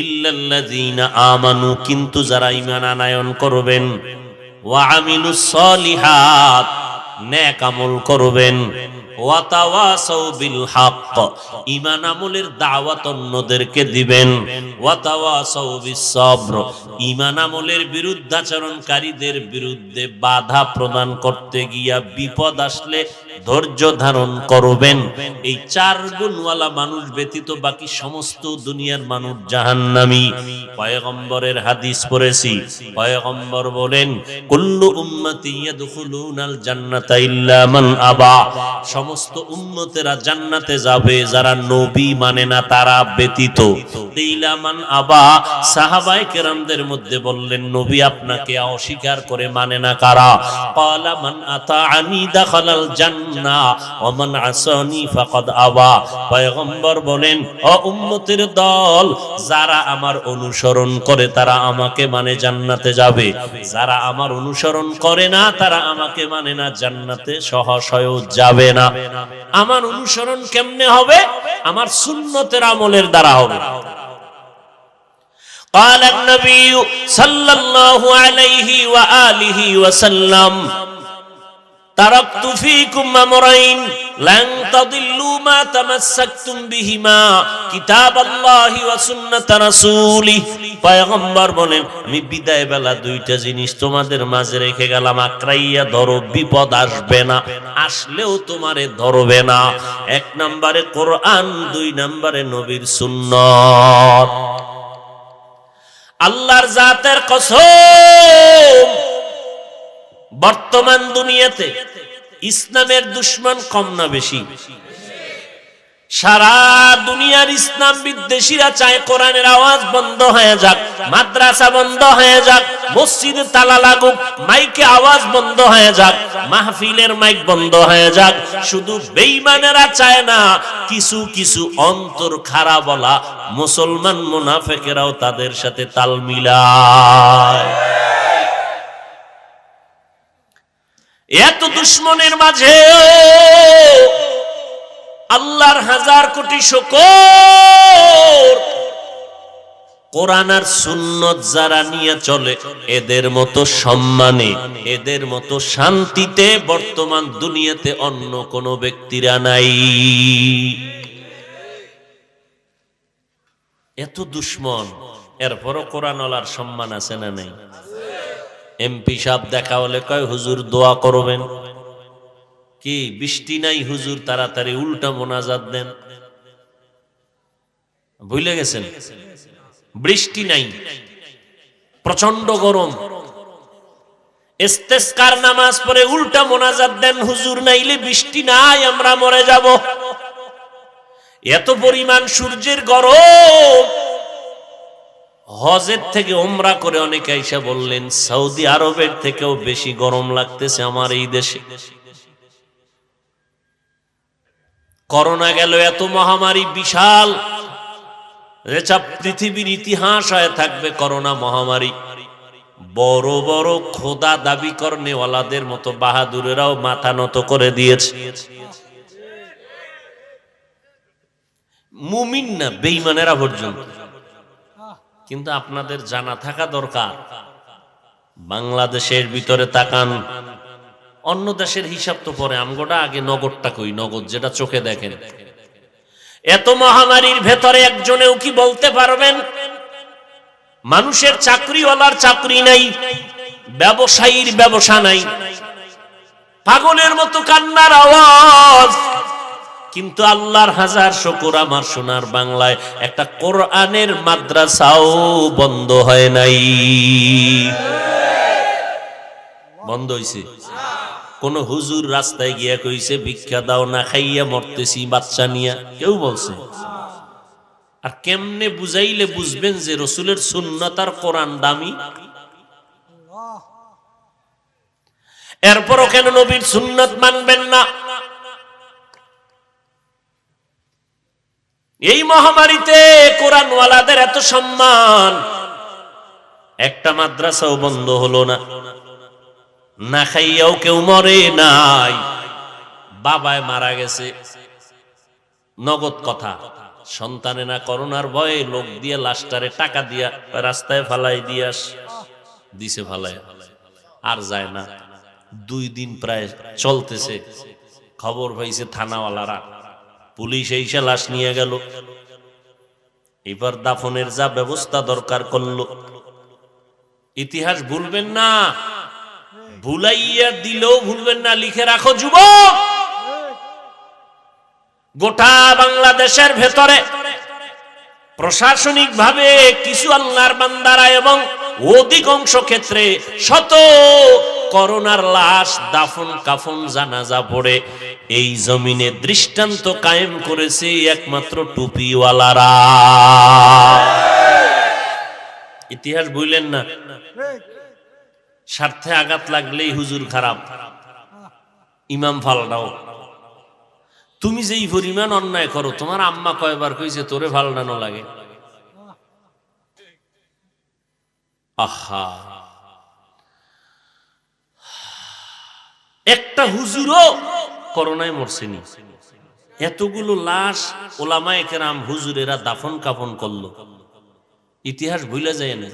ইল্লাল্লাযীনা আমানু, কিন্তু যারা ঈমান আনয়ন করবেন, ওয়া আমিলুস সলিহাত, নেক আমল করবেন, ওয়া তাওয়াসাউ বিল হক, ঈমান আমলের দাওয়াত অন্যদেরকে দিবেন, ওয়া তাওয়াসাউ বিস সবর, ঈমান আমলের বিরুদ্ধাচরণকারীদের বিরুদ্ধে বাধা প্রদান করতে গিয়া বিপদ আসলে ধৈর্য ধারণ করবেন। এই চার গুণওয়ালা মানুষ ব্যতীত বাকি সমস্ত দুনিয়ার মানুষ জাহান্নামী। পয়গম্বরের হাদিস পড়েছি, পয়গম্বর বলেন, কুল্লু উম্মতি ইয়াদখুলুনাল জান্নাতা ইল্লা মান আবা, সমস্ত উম্মতেরা জান্নাতে যাবে যারা নবী মানে না তারা ব্যতীত। ইল্লা মান আবা, সাহাবায়ে কেরামদের মধ্যে বললেন, নবী আপনাকে অস্বীকার করে মানে না কারা? ক্বালা মান আতাআনি দাখালাল জান্নাহ ওয়া মান আসানি ফাকাদ আবা। পয়গম্বর বলেন, ও উম্মতের দল, যারা আমার অনুসরণ করে তারা আমাকে মানে জান্নাতে যাবে, যারা আমার অনুসরণ করে না তারা আমাকে মানে না, জান্নাতে সহসয় যাবে না। আমার অনুসরণ কেমনে হবে? আমার সুন্নতের আমলের দ্বারা হবে। قال النبي صلى الله عليه وآله وسلم তারাকতু ফীকুম আমরাইন লান তাদিল্লু মা তামাসসাকতুম বিহিমা কিতাবাল্লাহি ওয়া সুন্নাত রাসূলি। পয়গম্বর বলেন, আমি বিদায় বেলা দুইটা জিনিস তোমাদের মাঝে রেখে গেলাম, আঁকড়াইয়া ধরো, বিপদ আসবে না, আসলেও তোমারে ধরবে না। এক নম্বরে কোরআন, দুই নম্বরে নবীর সুন্নাত। আল্লাহর জাতের কসম, বর্তমান দুনিয়াতে ইসলামের দুশমন কম না বেশি? সারা দুনিয়ার ইসলাম বিদ্বেষীরা চায় কোরআনের আওয়াজ বন্ধ হয়ে যাক, মাদ্রাসা বন্ধ হয়ে যাক, মসজিদে তালা লাগুক, মাইকে আওয়াজ বন্ধ হয়ে যাক, মাহফিলের মাইক বন্ধ হয়ে যাক। শুধু বেঈমানেরা চায় না, কিছু কিছু অন্তর খারাপ বলা মুসলমান মুনাফিকেরাও তাদের সাথে তাল মিলায়। এত দুশমনের মাঝে আল্লাহর হাজার কোটি শুকর, কোরআন আর সুন্নত যারা নিয়ে চলে, এদের মতো সম্মানে, এদের মতো শান্তিতে বর্তমান দুনিয়াতে অন্য কোন ব্যক্তিরা নাই। এত দুশমন, এরপরও কোরআনওয়ালার সম্মান আছে না নাই? এমপি সাহেব দেখা হলে কয়, হুজুর দোয়া করবেন। কি বৃষ্টি নাই হুজুর, তাড়াতাড়ি উল্টা মোনাজাত দেন। ভুলে গেছেন? বৃষ্টি নাই, প্রচন্ড গরম, ইস্তেসকার নামাজ পড়ে উল্টা মোনাজাত দেন, হুজুর নাইলে বৃষ্টি নাই, আমরা মরে যাব। এত পরিমাণ সূর্যের গরম। হজের থেকে উমরা করে অনেকে আইসা বললেন, সৌদি আরবের থেকেও বেশি গরম লাগতেছে আমার এই দেশে। করোনা গেল, এত মহামারী বিশাল, যেটা পৃথিবীর ইতিহাস হয়ে থাকবে করোনা মহামারী। বড় বড় খোদা দাবি করনেওয়ালাদের মতো বাহাদুরেরাও মাথা নত করে দিয়েছে। মুমিন না, বেঈমানেরা পর্যন্ত। কিন্তু আপনাদের জানা থাকা দরকার, বাংলাদেশের ভিতরে তাকান, অন্য দেশের হিসাব তো পরে, আমগোটা আগে নগদটা কই, নগদ যেটা চোখে দেখেন। এত মহামারীর ভেতরে একজনেও কি বলতে পারবেন মানুষের চাকরিওয়ালার চাকরি নাই, ব্যবসায়ীর ব্যবসা নাই? পাগলের মতো কান্নার আওয়াজ। কিন্তু আল্লাহর হাজার শুকর, আমার সোনার বাংলায় একটা কোরআনের মাদ্রাসাও বন্ধ হয় নাই। বন্ধ হইছে? কোন হুজুর রাস্তায় গিয়া কইছে ভিক্ষা দাও, না খাইয়া মরতেছি বাচ্চা নিয়া? কেউ বলছে? আর কেমনে বুঝাইলে বুঝবেন যে রসুলের সুন্নাত আর কোরআন দামি? এরপরও কেন নবীর সুন্নাত মানবেন না? এই মহামারীতে কোরআনওয়ালাদের এত সম্মান, একটা মাদ্রাসাও বন্ধ হলো না, না খাইয়াও কেউ মরে নাই। বাবায় মারা গেছে, নগদ কথা, সন্তানে না করোনার ভয়ে লোক দিয়ে লাশটারে টাকা দিয়া রাস্তায় ফালাই দিয়াস দিছে, ফালাই আর যায় না। 2 দিন প্রায় চলতেছে, খবর পাইছে থানাওয়ালারা, পুলিশ এসে লাশ নিয়ে গেল। এবার দাফনের যা ব্যবস্থা দরকার করলো। ইতিহাস ভুলবেন না, ভুলাইয়া দিলেও ভুলবেন না, লিখে রাখো যুবক। গোটা বাংলাদেশের ভেতরে প্রশাসনিক ভাবে কিছু আল্লাহর বান্দারা এবং অধিকাংশ ক্ষেত্রে শত করোনার লাশ দাফন কাফন জানাজা পড়ে এই জমিনে দৃষ্টান্ত কায়েম করেছে একমাত্র টুপিওয়ালারা। ইতিহাস ভুলেন না। স্বার্থে আঘাত লাগলেই হুজুর খারাপ, ইমাম ফালটাও। তুমি যেই পরিমাণ অন্যায় করো, তোমার আম্মা কয়বার কইছে তোরে ফালটানো লাগে? আহা, একটা হুজুরও করোনায় মরছেনি, এতগুলো লাশ ওলামায়ে কেরাম হুজুরেরা দাফন কাফন করলো। ইতিহাস ভুলে যায় না।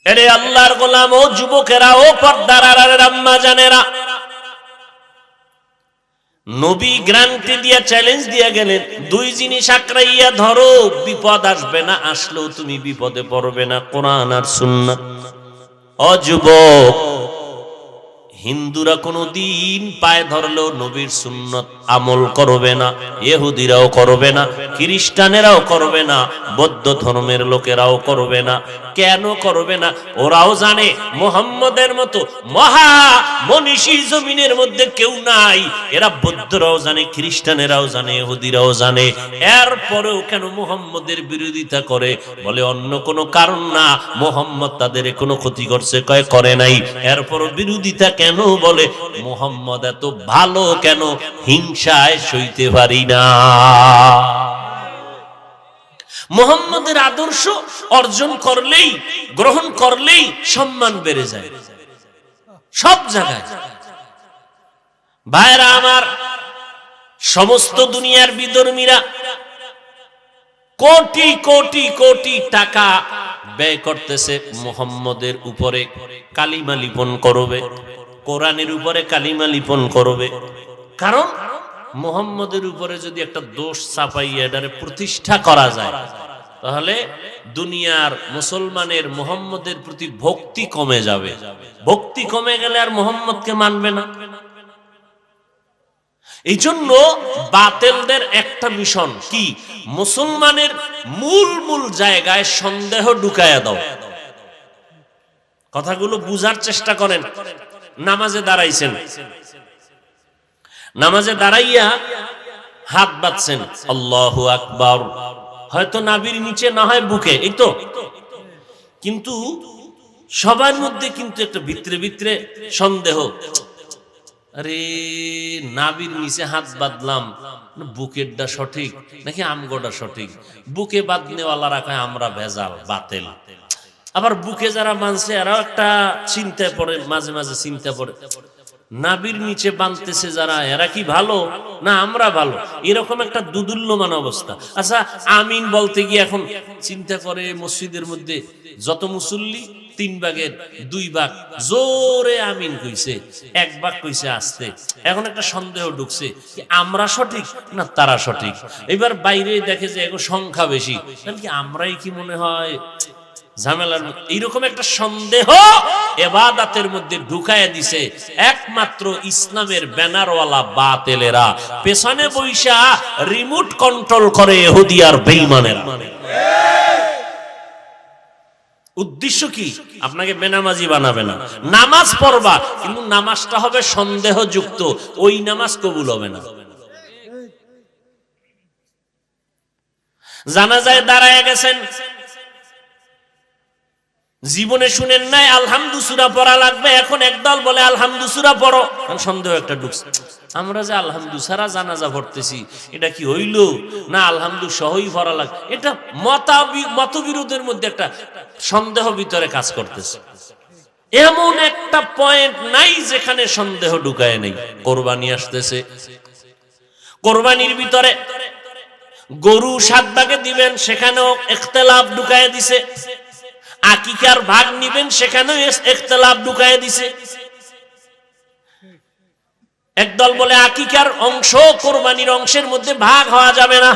এরে আল্লাহর গোলাম ও যুবকেরা, ও পর্দার আড়ালের আম্মা জানেরা, নবী গ্যারান্টি দিয়া চ্যালেঞ্জ দিয়া গেলেন, 2 জিনিস আঁকড়াইয়া ধরো, বিপদ আসবে না, আসলেও তুমি বিপদে পড়বে না, কোরআন আর সুন্নাত। ও যুবক, হিন্দুরা কোনদিন পায়ে ধরলেও নবীর সুন্নত আমল করবে না, ইহুদিরাও করবে না, খ্রিস্টানেরাও করবে না, বৌদ্ধ ধর্মের লোকেরাও করবে না। কেন করবে না? ওরাও জানে মুহাম্মদের মতো মহা মনীষী জমিনের মধ্যে কেউ নাই। এরা বৌদ্ধরাও জানে, খ্রিস্টানেরাও জানে, ইহুদিরাও জানে। এরপরেও কেন মুহাম্মদের বিরোধিতা করে? বলে অন্য কোনো কারণ না, মুহাম্মদ তাদের কোনো ক্ষতি করছে? কয় করে নাই। এরপরও বিরোধিতা কেন? বলে মুহাম্মদ এত ভালো, কেন হিংসায় সইতে পারি না। মুহাম্মদের আদর্শ অর্জন করলেই, গ্রহণ করলেই সম্মান বেড়ে যায় সব জায়গায়। ভাইরা আমার, সমস্ত দুনিয়ার বিধর্মীরা কোটি কোটি কোটি টাকা ব্যয় করতেছে মুহাম্মদের উপরে, কালিমা লিপন করবে, কোরআনের উপরে কালিমা লিপন করবে। কারণ মুহাম্মদের উপরে যদি একটা দোষ চাপাইয়া এটারে প্রতিষ্ঠা করা যায়, তাহলে দুনিয়ার মুসলমানের মুহাম্মদের প্রতি ভক্তি কমে যাবে। ভক্তি কমে গেলে আর মুহাম্মদকে মানবে না। এই জন্য বাতিলদের একটা মিশন কি, মুসলমানের মূল মূল জায়গায় সন্দেহ ঢুকায়া দাও। কথাগুলো বুঝার চেষ্টা করেন। নামাজে দাঁড়াইছেন, নামাজে দাঁড়াইয়া হাত বাঁধছেন, আল্লাহু আকবার, হয়তো নাভির নিচে না হয় বুকে, এই তো, কিন্তু সবার মধ্যে কিন্তু একটা ভিতরে ভিতরে সন্দেহ, আরে নাভির নিচে হাত বাঁধলাম, বুকেরটা সঠিক নাকি আমগোটা সঠিক? বুকে বাঁধনেওয়ালারা কয় আমরা ভেজাল বাতিল, আবার বুকে যারা মানছে এরাও একটা চিন্তায় পড়ে, মাঝে মাঝে চিন্তা পড়ে, নাভির নিচে বাঁধতেছে যারা এরা কি ভালো না আমরা ভালো? এরকম একটা দুদুল্যমান অবস্থা। আচ্ছা, আমিন বলতে গিয়ে এখন চিন্তা করে মসজিদের মধ্যে যত মুসল্লি 3 ভাগের 2 ভাগ জোরে আমিন কইছে, 1 ভাগ কইছে আস্তে। এখন একটা সন্দেহ ঢুকছে কি আমরা সঠিক না তারা সঠিক? এবার বাইরে দেখে যে এগো সংখ্যা বেশি, তাহলে কি আমরাই কি মনে হয় ঝামেলার? এইরকম একটা সন্দেহ ইবাদতের মধ্যে ঢুকায়া দিছে একমাত্র ইসলামের ব্যানারওয়ালা বাতিলেরা, পেছনে বইসা রিমোট কন্ট্রোল করে ইহুদি আর বেঈমানেরা। উদ্দেশ্য কি? আপনাকে বেনামাজি বানাবে না, নামাজ পড়বা কিন্তু নামাজটা হবে সন্দেহযুক্ত, ওই নামাজ কবুল হবে না। জানাজায় দাঁড়ায় গেছেন, জীবনে শুনেন নাই আলহামদু সূরা পড়া লাগবে, এখন একদল বলে আলহামদু সূরা পড়ো, সন্দেহ একটা ঢুকছে, আমরা যে আলহামদু ছাড়া জানাজা পড়তেছি এটা কি হইল না আলহামদু সহই পড়া লাগবে? এটা মতবিরোধের মধ্যে একটা সন্দেহ ভিতরে কাজ করতেছে। এমন একটা পয়েন্ট নাই যেখানে সন্দেহ ঢুকায় নেই। কোরবানি আসতেছে, কোরবানির ভিতরে গরু 7 ভাগে দিবেন, সেখানেও ইখতিলাফ ঢুকায় দিছে। আকিকার ভাগ নিবেন, সেখানেও ইখতিলাফ ঢুকায় দিছে। একদল বলে আকিকার অংশ কোরবানির অংশের মধ্যে ভাগ হওয়া যাবে না।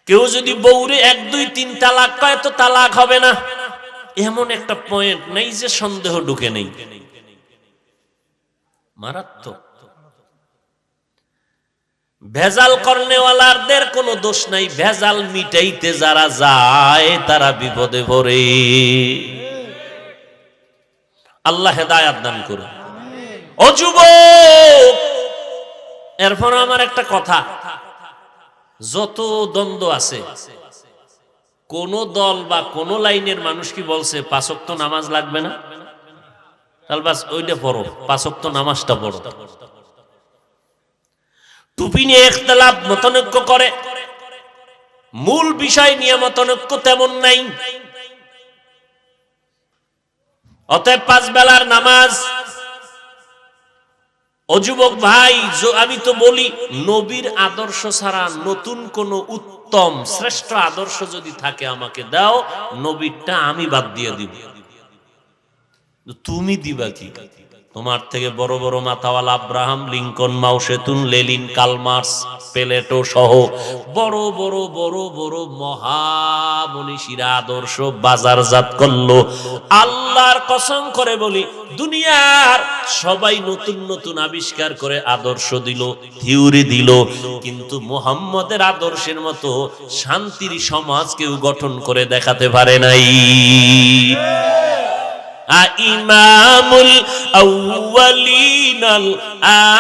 কেউ যদি বউরে 1 2 3 তালাক কয় তো তালাক হবে না। এমন একটা পয়েন্ট নেই যে সন্দেহ ঢুকে নেই। মারাত্মক। ভেজাল করনেওয়ালাদের কোনো দোষ নাই, ভেজাল মিটাইতে যারা যায় তারা বিপদে পড়ে। আল্লাহ হেদায়েত দান করুন। ও যুবক, এরপর আমার একটা কথা, যত দ্বন্দ্ব আছে, কোন দল বা কোন লাইনের মানুষ কি বলছে 5 ওয়াক্ত নামাজ লাগবে না? তাহলে বাস ওইটা পড়ো, 5 ওয়াক্ত নামাজটা পড়ো। টুপি নিয়ে ইখতিলাফ মতনৈক্য করে, মূল বিষয় নিয়ে মতনৈক্য তেমন নাই। অতএব 5 বেলার নামাজ। ও যুবক ভাই, আমি তো বলি নবীর আদর্শ ছাড়া নতুন কোন উত্তম শ্রেষ্ঠ আদর্শ যদি থাকে আমাকে দাও, নবীরটা আমি বাদ দিয়ে দিব। তুমি দিবা কি? তোমার থেকে বড় বড় মাথাওয়ালা আব্রাহাম লিঙ্কন, মাও সেতুন, লেনিন, কার্ল মার্কস, প্লেটো সহ বড় বড় বড় বড় মহামনীষীরা আদর্শ বাজারজাত করলো। আল্লাহর কসম করে বলি, দুনিয়ার সবাই নতুন নতুন আবিষ্কার করে আদর্শ দিল, থিওরি দিল, কিন্তু মুহাম্মদের আদর্শের মতো শান্তির সমাজ কেউ গঠন করে দেখাতে পারে নাই। ইমামুল আউয়ালিনাল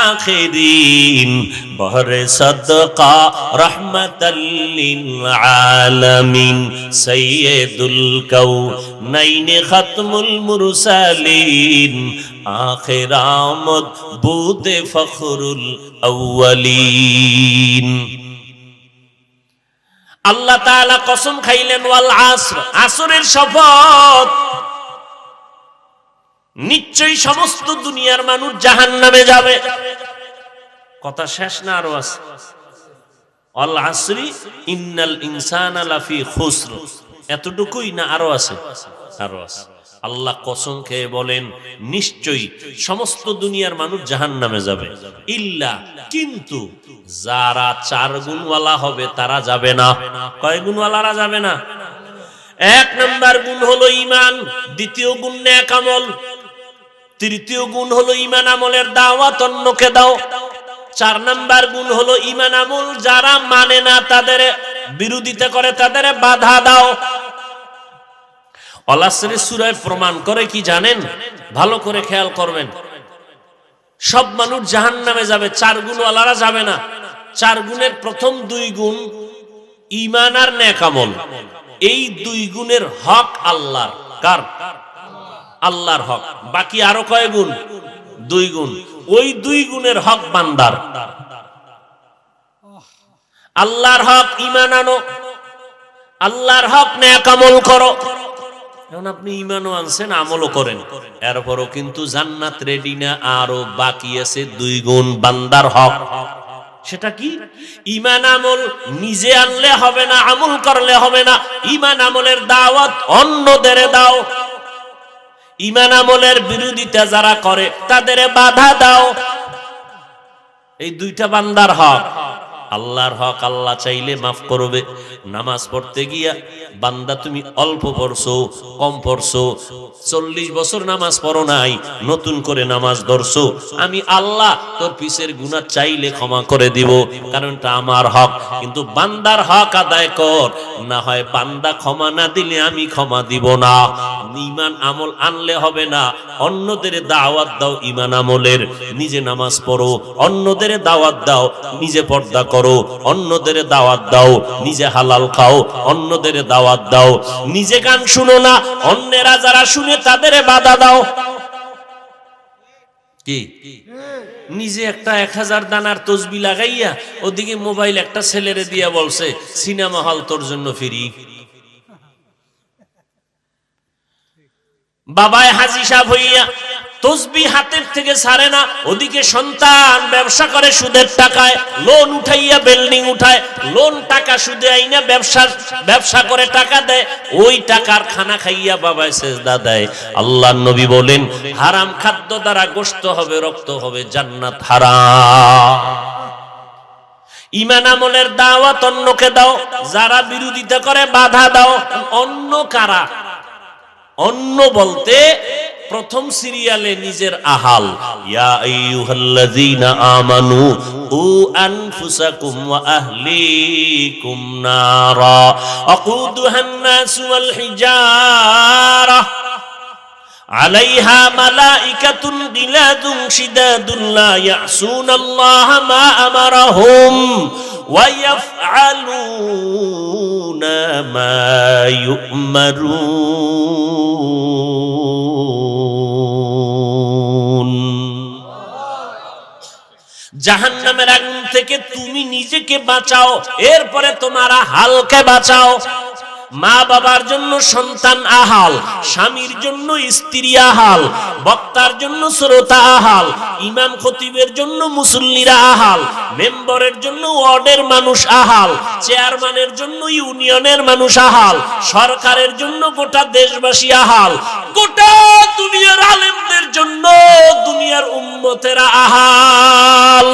আখিরিন, বহরে সাদকা রাহমাতাল লিল আলামিন, সাইয়্যিদুল কাউনাইন খাতমুল মুরসালিন, আখির আমদ বুতে ফখরুল আউয়ালিন। আল্লাহ তাআলা কসম খাইলেন, ওয়াল আসর, আসরের শপথ, নিশ্চয়ই সমস্ত দুনিয়ার মানুষ জাহান্নামে যাবে। কথা শেষ না আরো আছে? আল আসরি ইন্নাল ইনসানা লাফি খুসর, এতটুকুই না আরো আছে? আরো আছে। আল্লাহ কসম খেয়ে বলেন, নিশ্চয়ই সমস্ত দুনিয়ার মানুষ জাহান্নামে যাবে, ইল্লা, কিন্তু যারা 4 গুণওয়ালা হবে তারা যাবে না। কয় গুণওয়ালারা যাবে না? 1 নাম্বার গুণ হলো ঈমান, দ্বিতীয় গুণ নেক আমল, তৃতীয় গুণ হলো ঈমান আমলের দাওয়াত অন্যকে দাও। 4 নাম্বার গুণ হলো ঈমান আমল যারা মানে না তাদের বিরোধিতা করে, তাদের বাধা দাও। আল-আসরের সূরায় প্রমাণ করে কি জানেন? ভালো করে খেয়াল করবেন। সব মানুষ জাহান্নামে যাবে, 4 গুণওয়ালারা যাবে না। 4 গুণের প্রথম 2 গুণ ঈমান আর নেক আমল। এই 2 গুণের হক আল্লাহর। কার? আল্লাহর হক। বাকি আরো কয় গুণ? 2 গুণ। ওই 2 গুণের হক বান্দার। আল্লাহর হক ঈমান আনো, আল্লাহর হক নেক আমল করো। এখন আপনি ঈমানও আনছেন, আমলও করেন, এরপরও কিন্তু জান্নাত রেডি না, আরো বাকি আছে 2 গুণ বান্দার হক। সেটা কি? ঈমান আমল নিজে আনলে হবে না, আমল করলে হবে না। ঈমান আমলের দাওয়াত অন্যদের দাও। ঈমান আমলের বিরোধিতা যারা করে তাদের বাধা দাও। এই 2টা বান্দার হক। আল্লাহর হক আল্লাহ চাইলে মাফ করবে। নামাজ পড়তে গিয়া বান্দা তুমি অল্প পড়ছো, কম পড়ছো, 40 বছর নামাজ পড়ো নাই, নতুন করে নামাজ ধরছো, আমি আল্লাহ তোর পিছের গুনাহ চাইলে ক্ষমা করে দিব, কারণ এটা আমার হক। কিন্তু বান্দার হক আদায় কর, না হয় বান্দা ক্ষমা না দিলে আমি ক্ষমা দিব না। ঈমান আমল আনলে হবে না, অন্যদের দাওয়াত দাও ঈমান আমলের। নিজে নামাজ পড়ো, অন্যদের দাওয়াত দাও। নিজে পর্দা করো, অন্যদের দাওয়াত দাও। নিজে হালাল খাও, অন্যদের দাওয়াত দাও। নিজে গান শুনো না, অন্যেরা যারা শুনে তাদের বাধা দাও। কি? নিজে একটা 1000 দানার তসবি লাগাইয়া ওদিকে মোবাইল একটা ছেলেরে দিয়া বলছে সিনেমা হল তোর জন্য ফ্রি। বাবায় হাজী সাহেব হইয়া তসবি হাতের থেকে ছাড়ে না, ওদিকে সন্তান ব্যবসা করে সুদের টাকায়, লোন উঠাইয়া বিল্ডিং উঠায়, লোন টাকা সুদে আইনা ব্যবসা করে টাকা দেয়, ওই টাকার খানা খাইয়া বাবায় সেজদা দেয়। আল্লাহর নবী বলেন হারাম খাদ্য দ্বারা গোশত হবে, রক্ত হবে, জান্নাত হারাম। ঈমান আমলের দাওয়াত অন্যকে দাও, যারা বিরোধিতা করে বাধা দাও। অন্য কারা? অন্য বলতে প্রথম সিরিয়ালে নিজের আহাল। ইয়া আইয়ুহাল্লাযীনা আমানু উ আনফুসাকুম ওয়া আহলিকুম নারা আকুদুহান নাস ওয়াল হিজারা আলাইহা মালাইকাতুন গিলাদুন শিদাদুন লা ইয়াসুনাল্লাহা মা আমারাহুম ওয়া ইয়াফআলুনা মা ইউমারুন। জাহান্নামের আগুন থেকে তুমি নিজেকে বাঁচাও, এরপরে তোমার আহালকে বাঁচাও। মা বাবার জন্য সন্তান আহাল, স্বামীর জন্য স্ত্রী আহাল, বক্তার জন্য শ্রোতা আহাল, ইমাম খতিবের জন্য মুসল্লিরা আহাল, মেম্বারের জন্য ওয়ার্ডের মানুষ আহাল, চেয়ারম্যানের জন্য ইউনিয়নের মানুষ আহাল, সরকারের জন্য গোটা দেশবাসী আহাল, গোটা দুনিয়ার আলেমদের জন্য দুনিয়ার উম্মতেরা আহাল।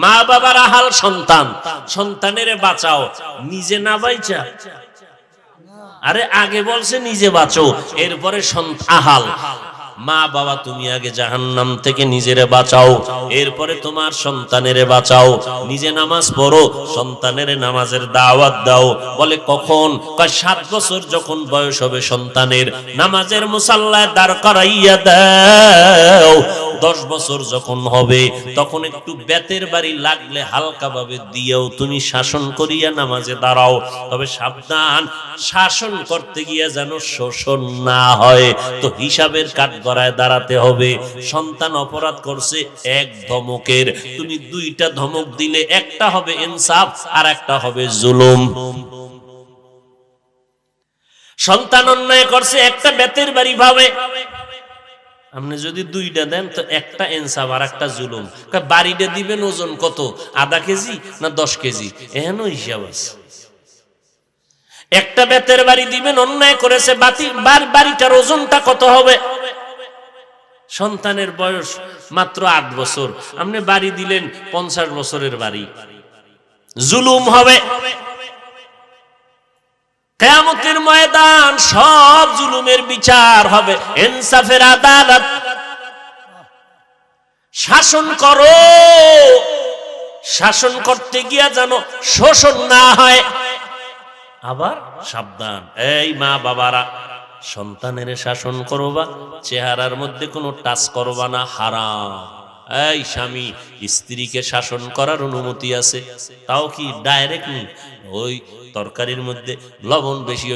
মা বাবার আহাল সন্তান, সন্তানের বাঁচাও, নিজে না বাইচা। আরে আগে বলছে নিজে বাঁচো, এরপরে আহাল। মা বাবা তুমি আগে জাহান্নাম থেকে নিজেরে বাঁচাও, এরপরে তোমার সন্তানেরে বাঁচাও। নিজে নামাজ পড়ো, সন্তানের নামাজের দাওয়াত দাও। বলে কখন? 7 বছর যখন বয়স হবে সন্তানের, নামাজের মুসাল্লায় দাঁড় করাইয়া দাও। 10 বছর যখন হবে তখন একটু বেতের বাড়ি লাগলে হালকা ভাবে দিয়েও তুমি শাসন করিয়া নামাজে দাঁড়াও। তবে সাবধান, শাসন করতে গিয়ে যেন শোষণ না হয়। তো হিসাবের কাঠগড়ায় দাঁড়াতে হবে। সন্তান অপরাধ করছে, 1 ধমকের তুমি 2টা ধমক দিলে, একটা হবে ইনসাফ আর একটা হবে জুলুম। সন্তান অন্যায় করছে, একটা বেতের বাড়ি ভাবে, আপনি যদি 2টা দেন তো একটা ইনসাফ আর একটা জুলুম। বাড়িটা দিবেন ওজন কত? আধা কেজি না 10 কেজি? এহেন হিসাব আছে। একটা বেতের বাড়ি দিবেন, অন্যায় করেছে, বাড়িটার ওজনটা কত হবে? সন্তানের বয়স মাত্র 8 বছর, আপনি বাড়ি দিলেন 50 বছরের বাড়ি, জুলুম হবে। কিয়ামতের ময়দান সব জুলুমের বিচার হবে, ইনসাফের আদালত। শাসন করো, শাসন করতে গিয়া যেন শোষণ না হয়। আবার সাবধান, এই মা বাবারা, সন্তানের শাসন করবা, চেহারার মধ্যে কোনো টাচ করবা না, হারাম। এই স্বামী স্ত্রীকে শাসন করার অনুমতি আছে, তাও কি ডাইরেক্ট নেই। ওই তরকারির মধ্যে লবণ বেশি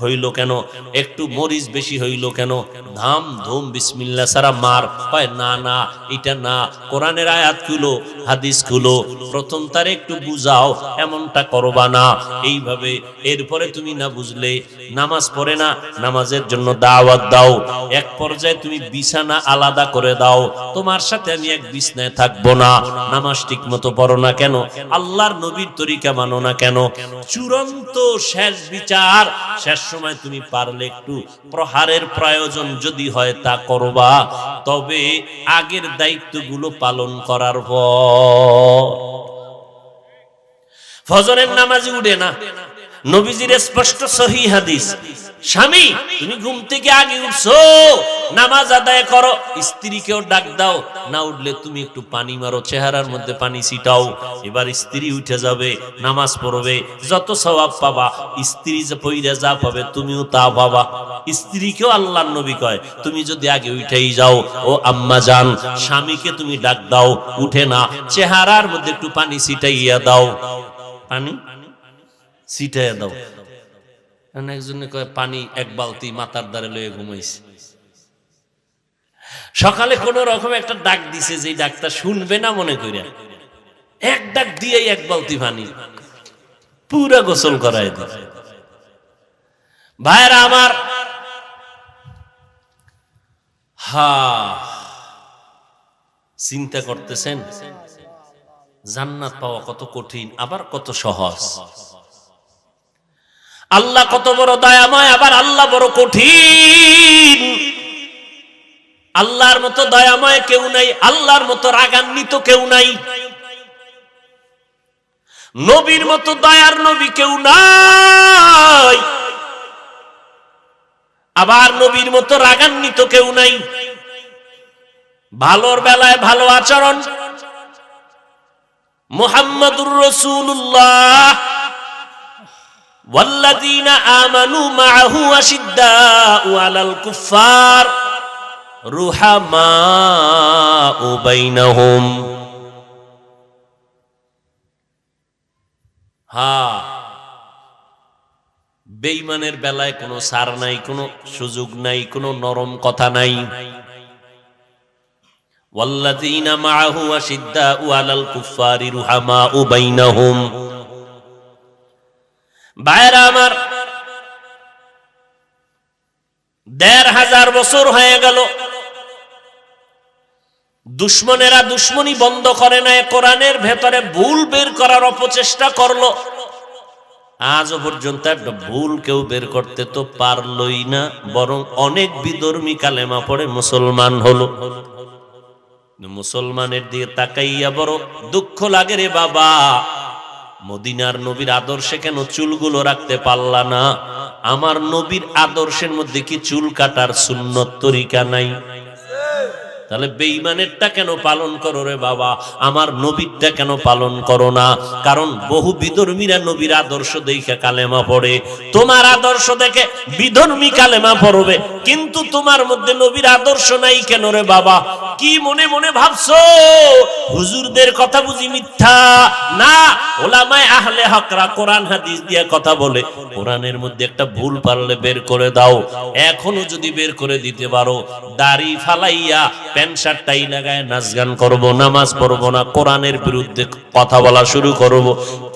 হইল কেন, একটু মরিচ বেশি হইল কেন, ধাম ধুম বিসমিল্লাহ সারা মার হয় না, না এটা না। কোরআনের আয়াত খুলো, হাদিস খুলো, প্রথম তার একটু বুঝাও, এমনটা করবা না। এইভাবে এরপরে তুমি না বুঝলে নামাজ পড়ে না, নামাজের জন্য দাওয়াত দাও। এক পর্যায়ে তুমি বিছানা আলাদা করে দাও, তোমার সাথে আমি এক বিছনায় থাকবো না। নামাজ ঠিক মতো পড়ো না কেন, আল্লাহর নবীর তরিকা মানো না কেন। চূড়ান্ত শেষ বিচার, শেষ সময় তুমি পারলে একটু প্রহারের প্রয়োজন যদি হয় তা করবা, তবে আগের দায়িত্বগুলো পালন করার পর। ফজরের নামাজে উঠে না, নবীজির স্পষ্ট সহিহ হাদিস, স্বামী তুমি ঘুম থেকে আগে উঠছো, নামাজ আদায় করো, স্ত্রীকেও ডাক দাও, না উঠলে তুমি একটু পানি মারো, চেহারার মধ্যে পানি ছিটাও। এবার স্ত্রী উঠে যাবে, নামাজ পড়বে, যত সওয়াব পাবা, স্ত্রী যে পইরা যা পাবে তুমিও তা পাবা। স্ত্রীকেও আল্লাহর নবী কয়, তুমি যদি আগে উঠেই যাও, ও আম্মা জান, স্বামীকে তুমি ডাক দাও, উঠে না, চেহারার মধ্যে একটু পানি ছিটাইয়া দাও, পানি ছিটাইয়া দাও। একজনে কয় পানি এক বালতি মাথার দ্বারে লয়ে ঘুমাইছে। সকালে কোন রকম একটা ডাক দিছে, যে ডাকটা শুনবে না মনে কইরা, এক ডাক দিয়ে এক বালতি পানি পুরা গোসল করায় দিছে। ভাইরা আমার, চিন্তা করতেছেন জান্নাত পাওয়া কত কঠিন, আবার কত সহজ। আল্লাহ কত বড় দয়াময়, আবার আল্লাহ বড় কঠিন। আল্লাহর মতো দয়াময় কেউ নাই, আল্লাহর মতো রাগান্বিত কেউ নাই, নবীর মতো দয়ার নবী কেউ নাই, আবার নবীর মতো রাগান্বিত কেউ নাই। ভালোর বেলায় ভালো আচরণ, মুহাম্মাদুর রাসূলুল্লাহ ওয়াল্লাযীনা আমানু মাআহু আশিদ্দাউ আলাল কুফফার রুহামাউ বাইনাহুম। বেঈমানের বেলায় কোনো ছাড় নাই, কোনো সুযোগ নাই, কোনো নরম কথা নাই। ওয়াল্লাযীনা মাআহু আশিদ্দাউ আলাল কুফফারি রুহামাউ বাইনাহুম। ভাইরা আমার, ১৫০০ বছর হয়ে গেল, দুশমনেরা দুশমনি বন্ধ করে নাই, কোরআনের ভেতরে ভুল বের করার অপচেষ্টা করলো। আজও পর্যন্ত একটা ভুল কেউ বের করতে তো পারলই না, বরং অনেক বিধর্মী কালেমা পড়ে মুসলমান হলো। মুসলমানের দিকে তাকাইয়া বড় দুঃখ লাগে রে বাবা, মদিনার নবীর আদর্শে কেন চুলগুলো রাখতে পারলা না? আমার নবীর আদর্শের মধ্যে কি চুল কাটার সুন্নত তরিকা নাই? তাহলে বেঈমানেরটা কেন পালন করো রে বাবা, আমার নবীরটা কেন পালন করো না? কারণ বহু বিধর্মীরা নবীর আদর্শ দেখে কালেমা পড়ে, তোমার আদর্শ দেখে বিধর্মী কালেমা পড়বে, কিন্তু তোমার মধ্যে নবীর আদর্শ নাই কেন রে বাবা? কি মনে মনে ভাবছো হুজুরদের কথা বুঝি মিথ্যা? না, ওলামায়ে আহলে হকরা কোরআন হাদিস দিয়ে কথা বলে, কোরআনের মধ্যে একটা ভুল পারলে বের করে দাও। এখনো যদি বের করে দিতে পারো, দাড়ি ফালাইয়া প্যান্ট শার্ট টাই লাগায় নাচ গান করবো, নামাজ পড়বো না, কোরআনের বিরুদ্ধে কথা বলা শুরু করব,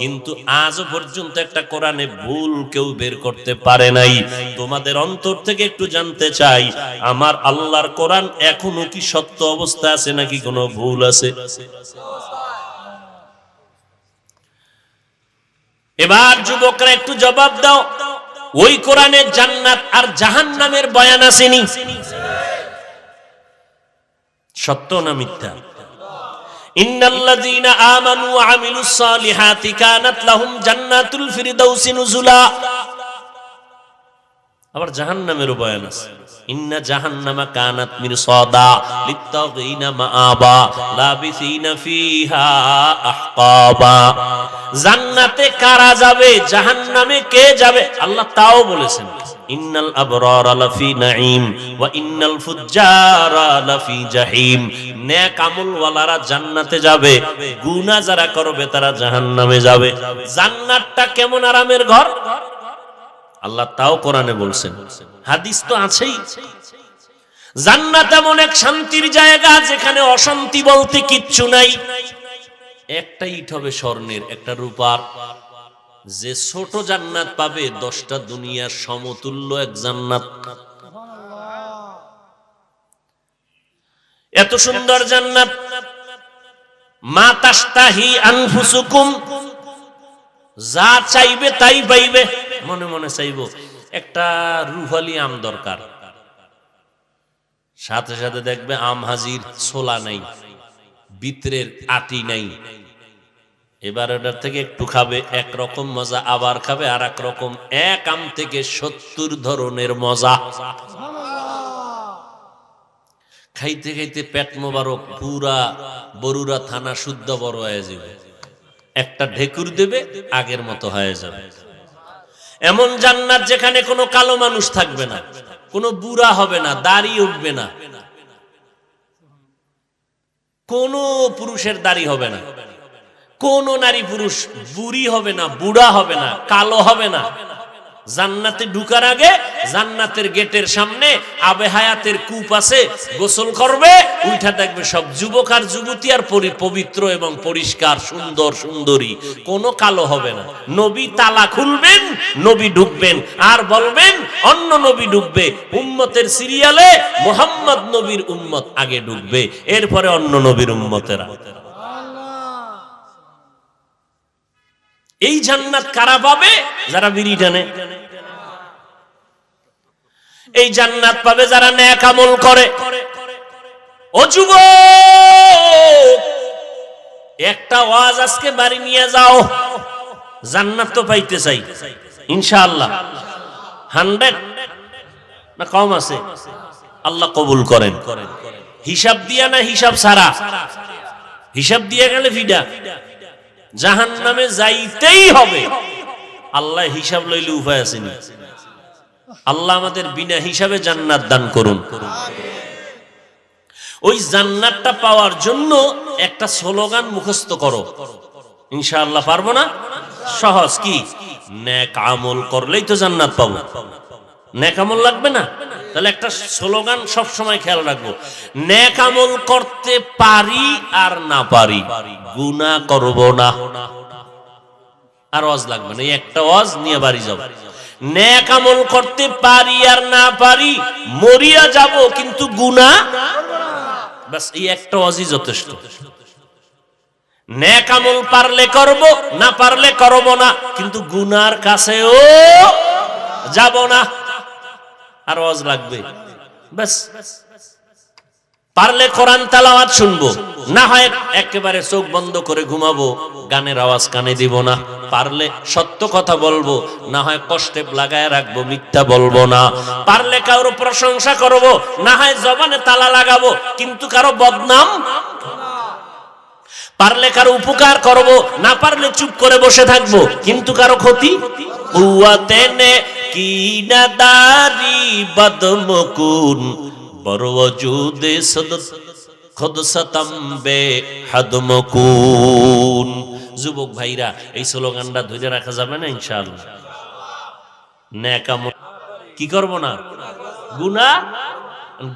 কিন্তু আজও পর্যন্ত একটা কোরআনে ভুল কেউ বের করতে পারে নাই। তোমাদের অন্তর থেকে একটু জানতে চাই, আমার আল্লাহর কোরআন এখনো কি সত্য অবস্থা আছে নাকি কোনো ভুল আছে? এবার যুবকরা একটু জবাব দাও, ওই কোরআনে জান্নাত আর জাহান্নামের বয়ান আসেনি? সত্য না মিথ্যা? ইন্নাল্লাযীনা আমানু ওয়া আমিলুস সালিহাতি কানাত লাহুম জান্নাতুল ফিরদাউসি নুজুলা। আবার জাহান্নামেরও বয়ান আছে, ইন্না জাহান্নামা কানাত মিরসাদা লিত্তাগিনা মাআবা লাবিসিনা ফিহা আহকাবা। জান্নাতে কারা যাবে, জাহান্নামে কে যাবে? আল্লাহ তাও বলেছেন, ইন্নাল আবরারা লাফি নাঈম ওয়া ইন্নাল ফুজ্জারা লাফি জাহিম। নেক আমলওয়ালারা জান্নাতে যাবে, গুনাহ যারা করবে তারা জাহান্নামে যাবে। জান্নাতটা কেমন আরামের ঘর আল্লাহ তাও কোরআনে বলছেন, হাদিস তো আছেই। জান্নাত এমন এক শান্তির জায়গা যেখানে অশান্তি বলতে কিচ্ছু নাই। একটা ইট হবে স্বর্ণের, একটা রূপার। যে ছোট জান্নাত পাবে 10টা দুনিয়ার সমতুল্য এক জান্নাত। এত সুন্দর জান্নাত, মা তাশতাহি আনফুসুকুম, যা চাইবে তাই পাইবে। মনে মনে চাইবো একটা রুহালি আম দরকার, সাথে সাথে দেখবে আম হাজির, ছোলা নাই, ভিতরের আটি নাই। এবার ওটার থেকে একটু খাবে, একরকম মজা, আবার খাবে আর এক রকম। এক আম থেকে 70 ধরনের মজা। খাইতে খাইতে পেট মোবারক, পুরা বরুড়া থানা শুদ্ধ বড় হয়ে যাবে। একটা ঢেকুর দেবে, আগের মতো হয়ে যাবে। এমন জান্নাত যেখানে কোনো কালো মানুষ থাকবে না, কোনো বুড়া হবে না, দাড়ি উঠবে না, কোনো পুরুষের দাড়ি হবে না, কোন নারী পুরুষ বুড়ি হবে না, বুড়া হবে না, কালো হবে না। জান্নাতে ঢুকার আগে জান্নাতের গেটের সামনে আবে হায়াতের কূপ আছে, গোসল করবে, উঠা দেখবে সব যুবক আর যুবতী, আর পবিত্র এবং পরিষ্কার, সুন্দর সুন্দরী, কোনো কালো হবে না। নবী তালা খুলবেন, নবী ঢুকবেন, আর বলবেন অন্য নবী ঢুকবে। উম্মতের সিরিয়ালে মুহাম্মদ নবীর উম্মত আগে ঢুকবে, এরপরে অন্য নবীর উম্মতেরা। এই জান্নাত কারা পাবে? যারা বিড়ি টানে। এই জান্নাত পাবে যারা নেক আমল করে। ও যুবক, একটা ওয়াজ আজকে বাড়ি নিয়ে যাও, জান্নাত তো পাইতে চাই ইনশাআল্লাহ। 100 না কম আছে? আল্লাহ কবুল করেন। হিসাব দিয়া না হিসাব ছাড়া? হিসাব দিয়ে গেলে ফিডা, জাহান্নামে যাইতেই হবে। আল্লাহ হিসাব লইলে উপায় আসেনি। আল্লাহ আমাদের বিনা হিসাবে জান্নাত দান করুন। ওই জান্নাতটা পাওয়ার জন্য একটা স্লোগান মুখস্থ করো, ইনশাআল্লাহ। পারবো না? সহজ। কি? নেক আমল করলেই তো জান্নাত পাবো। নেক আমল লাগবে না? তাহলে একটা স্লোগান সব সময় খেয়াল রাখবো, নেক আমল করতে পারি আর না পারি, গুনাহ করব না। আর ওয়াজ লাগবে না, এই একটা ওয়াজ নিয়ে বাড়ি যাও। নেক আমল করতে পারি আর না পারি, মরিয়া যাব কিন্তু গুনাহ, বাস এই একটা ওয়াজই যথেষ্ট। নেক আমল পারলে করব, না পারলে করব না, কিন্তু গুনার কাছেও যাব না। আর ওয়াজ লাগবে, বাস। পারলে কোরআন তেলাওয়াত শুনবো, না হয় একেবারে চোখ বন্ধ করে ঘুমাবো, গানের আওয়াজ কানে দিব না। পারলে সত্য কথা বলবো, না হয় কষ্টে লাগায় রাখবো, মিথ্যা বলবো না। পারলে কারো প্রশংসা করব, না হয় জবানে তালা লাগাবো, কিন্তু কারো বদনাম। পারলে কারো উপকার করব, না পারলে চুপ করে বসে থাকবো, কিন্তু কারো ক্ষতি। উয়াতেনে কি নাদারি বদমকুন বড় ওজুদে সদত খুদ সতম্বে হাদমকুন। যুবক ভাইরা, এই স্লোগানটা ধরে রাখা যাবে না ইনশাআল্লাহ? নেক আমল কি করব না, গুনাহ।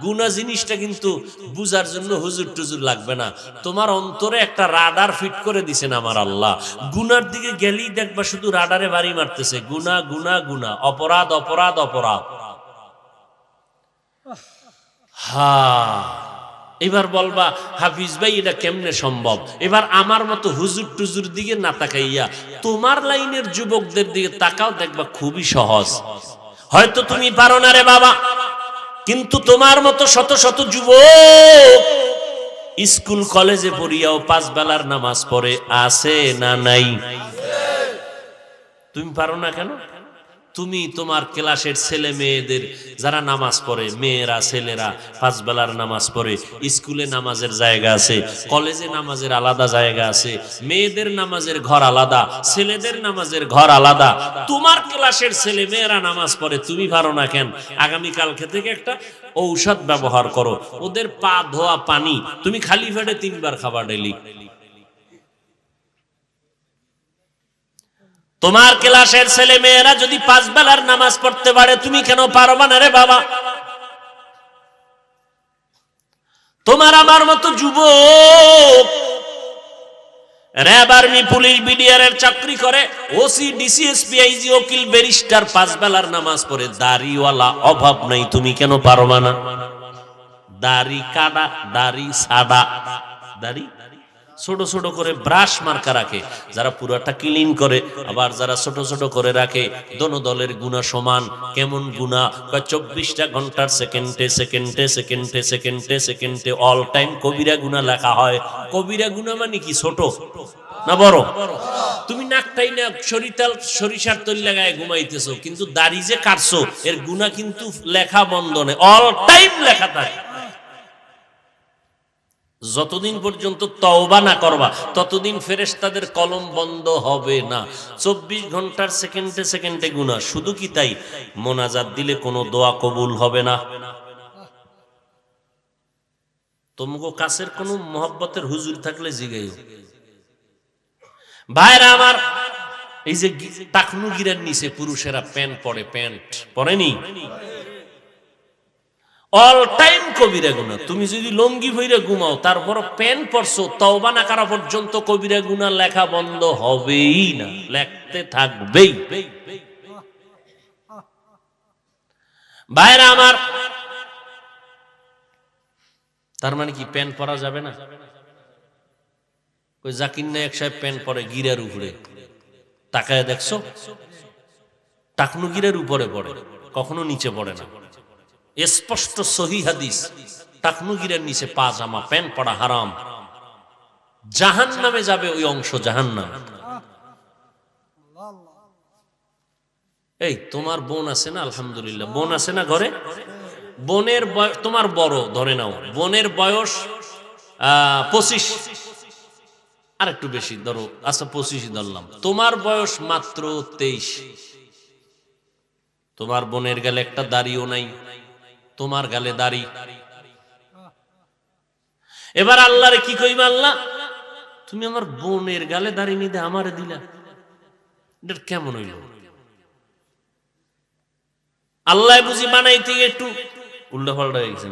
গুনাহ জিনিসটা কিন্তু বুঝার জন্য হুজুর টুজুর লাগবে না। তোমার অন্তরে একটা রাডার ফিট করে দিছেন আমার আল্লাহ। গুনার দিকে গেলেই দেখবা শুধু রাডারে বাড়ি মারতেছে, গুনাহ গুনাহ গুনাহ, অপরাধ অপরাধ অপরাধ। এবার বলবা হাফিজ ভাই এটা কেমনে সম্ভব? এবার আমার মতো হুজুর টুজুর দিকে না তাকাইয়া তোমার লাইনের যুবকদের দিকে তাকাও, দেখবা খুবই সহজ। হয়তো তুমি পারো না রে বাবা, কিন্তু তোমার মতো শত শত যুবক স্কুল কলেজে পড়িয়াও 5 বেলার নামাজ পড়ে, আছে না নাই? তুমি পারো না কেন? তুমি তোমার ক্লাসের ছেলে মেয়েদের যারা নামাজ পড়ে, মেয়েরা ছেলেরা 5 বেলার নামাজ পড়ে, স্কুলে নামাজের জায়গা আছে, কলেজে নামাজের আলাদা জায়গা আছে, মেয়েদের নামাজের ঘর আলাদা, ছেলেদের নামাজের ঘর আলাদা। তোমার ক্লাসের ছেলে মেয়েরা নামাজ পড়ে, তুমি পারো না কেন? আগামী কালকে থেকে একটা ঔষধ ব্যবহার করো, ওদের পা ধোয়া পানি তুমি খালি পেটে 3 বার খাবা ডেইলি। তোমার ক্লাসের ছেলে মেয়েরা যদি 5 বেলার নামাজ পড়তে পারে, তুমি কেন পারবা না রে বাবা? তোমার আমার মতো যুবক র‍্যাব, আর্মি, পুলিশ, বিডিআর এর চাকরি করে, ওসি, ডিসি, এসপি, আইজি, উকিল, ব্যারিস্টার 5 বেলার নামাজ পড়ে, দাড়িওয়ালা অভাব নাই, তুমি কেন পারবা না? দাড়ি কাটা, দাড়ি সাদা, দাড়ি ছোট ছোট করে ব্রাশ মার্কা রাখে, যারা পুরাটা ক্লিন করে, আবার যারা ছোট ছোট করে রাখে। দোনো দলের গুনাহ সমান। কেমন গুনাহ? 24টা ঘন্টার সেকেন্ডে সেকেন্ডে সেকেন্ডে সেকেন্ডে সেকেন্ডে অল টাইম কবিরা গুনাহ লেখা হয়। কবিরা গুনাহ মানে কি? ছোট না বড়? তুমি নাকটাই না সরিষার তেল লাগায় ঘুমাইতেছো, কিন্তু দাড়ি যে কাটছো এর গুনাহ কিন্তু লেখা বন্ধ নেই, অল টাইম লেখা থাকে। যতদিন পর্যন্ত তওবা না করবা ততদিন ফেরেশতাদের কলম বন্ধ হবে না। 24 ঘন্টার সেকেন্ডে সেকেন্ডে গুনাহ। শুধু কি তাই, মোনাজাত দিলে কোনো দোয়া কবুল হবে না। তোমাকে কাছের কোনো মহব্বতের হুজুর থাকলে জিগাইও। ভাইরা আমার, এই যে টাকনু গিরার নিচে পুরুষেরা প্যান্ট পরে, প্যান্ট পরেনি, অল টাইম কবিরা গুনাহ। তুমি যদি লঙ্গি ভইরা ঘুমাও, তারপর প্যান্ট পরছো, তওবা না করা পর্যন্ত কবিরা গুনাহ লেখা বন্ধ হবেই না, লেখতে থাকবেই। ভাইরা আমার, তার মানে কি প্যান্ট পরা যাবে না? ওই জাকির নায়েক সাহেব প্যান্ট পরে গিরার উপরে, তাকায় দেখছো? টাকনু গিরার উপরে পড়ে, কখনো নিচে পড়ে না। স্পষ্ট সহিহ হাদিস, টাকনু গিরার নিচে পাজামা প্যান্ট পরা হারাম। জাহান্নামে যাবে ওই অংশ, জাহান্নাম। এই তোমার বোন আছে না? আলহামদুলিল্লাহ, বোন আছে না ঘরে? বোনের তোমার বড় ধরে নাও, বোনের বয়স 25, আর একটু বেশি ধরো, আচ্ছা 25 ধরলাম। তোমার বয়স মাত্র 23। তোমার বোনের গালে একটা দাড়িও নাই, তোমার গালে দাড়ি। এবার আল্লাহরে কি কইবা? আল্লাহ, তুমি আমার বোনের গালে দাড়ি নিতে আমারে দিলা, এটা কেমন হইল? আল্লাহ বুঝি বানাইতে একটু উল্টা পাল্টা হয়ে গেছে।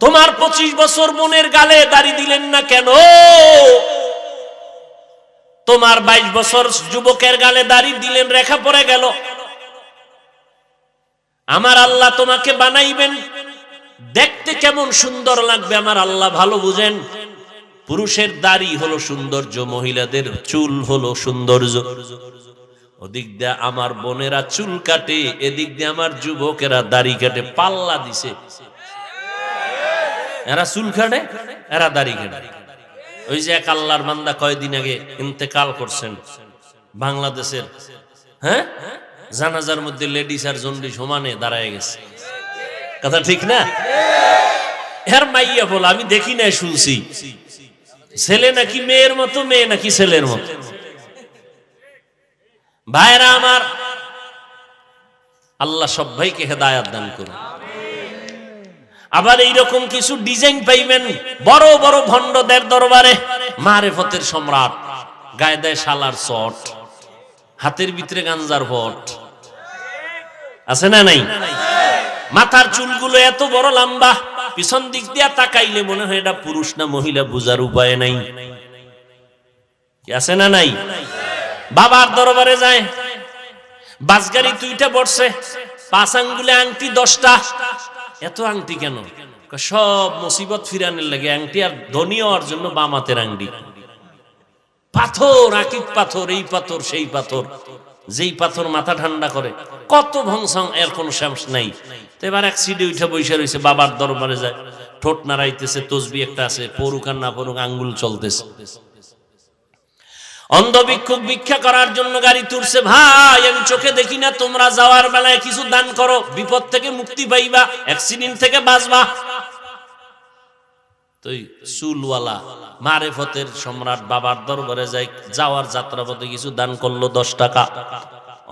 তোমার 25 বছর বোনের গালে দাড়ি দিলেন না কেন? তোমার 22 বছর যুবকের গালে দাড়ি দিলেন, রেখা পড়ে গেল। আমার আল্লাহ তোমাকে বানাইবেন, দেখতে কেমন সুন্দর লাগবে আমার আল্লাহ ভালো বুঝেন। পুরুষের দাড়ি হলো সৌন্দর্য, মহিলাদের চুল হলো সৌন্দর্য। ওদিক দিয়ে আমার বোনেরা চুল কাটে, এদিক দিয়ে আমার যুবকেরা দাড়ি কাটে। পাল্লা দিছে, এরা চুল কাটে, এরা দাড়ি কাটে। ওই যে এক আল্লাহর বান্দা কয়েকদিন আগে ইন্তেকাল করছেন বাংলাদেশের, হ্যাঁ, জানাজার মধ্যে লেডিস আর জন্ডি সমানে দাঁড়ায় গেছে। কথা ঠিক না? এর মাইয়া বল, আমি দেখি না, শুনছি ছেলে নাকি মেয়ের মতো, মেয়ে নাকি ছেলের মতো। ভাইরা আমার, আল্লাহ সব ভাইকে হেদায়াত দান করুন। আবার এইরকম কিছু ডিজাইন পাইবেন বড় বড় ভণ্ডদের দরবারে, মারেফতের সম্রাট, গায়ে দেয় শালার চট, হাতের ভিতরে গাঞ্জার ভট, আছে না নাই? মাথার চুলগুলো এত বড় লম্বা, পিছন দিক দিয়া তাকাইলে মনে হয় এটা পুরুষ না মহিলা বুঝার উপায় নাই। কি আছে না নাই? বাবার দরবারে যায়, বাসগাড়ি 2টা বসছে, 5 আঙ্গুলে আংটি 10টা। এত আংটি কেন? সব মুসিবত ফিরানের লাগে আংটি, আর ধনী হওয়ার জন্য বাম হাতের আংটি। পাথর, আকিক পাথর, এই পাথর সেই পাথর, যেই পাথর মাথা ঠান্ডা করে। কত ভংসং, এর কোন শেষ নাই। তো এবার এক সিডে উঠে বসে রয়েছে, বাবার দরবারে যায়, ঠোঁট নাড়াইতেছে, তসবি একটা আছে, পড়ুক আর না পড়ুক আঙ্গুল চলতেছে। অন্ধ ভিক্ষুক ভিক্ষা করার জন্য গাড়ি তুলছে, ভাই আমি চোখে দেখি না, তোমরা যাওয়ার বেলায় কিছু দান করো, বিপদ থেকে মুক্তি পাইবা, অ্যাক্সিডেন্ট থেকে বাঁচবা। তো চুলওয়ালা মারেফতের সম্রাট বাবার দরবারে যাই, যাওয়ার যাত্রাপথে কিছু দান করলো 10 টাকা।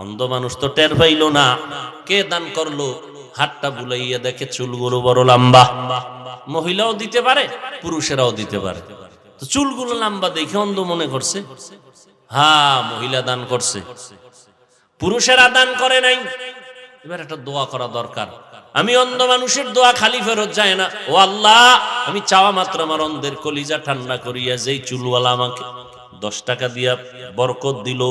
অন্ধ মানুষ তো টের পাইল না কে দান করলো, হাতটা বুলাইয়া দেখে চুলগুলো বড় লম্বা। মহিলাও দিতে পারে, পুরুষেরাও দিতে পারে। তো চুলগুলো লম্বা দেখে অন্ধ মনে করছে হ্যাঁ মহিলা দান করছে, পুরুষেরা দান করে নাই। এবার একটা দোয়া করা দরকার। আমি অন্ধ মানুষের দোয়া খালি ফেরত যায় না। ও আল্লাহ, আমি চাওয়া মাত্র আমার অন্ধের কলিজা ঠান্ডা করিয়া যেই চুলওয়ালা আমাকে 10 টাকা দিয়া বরকত দিল,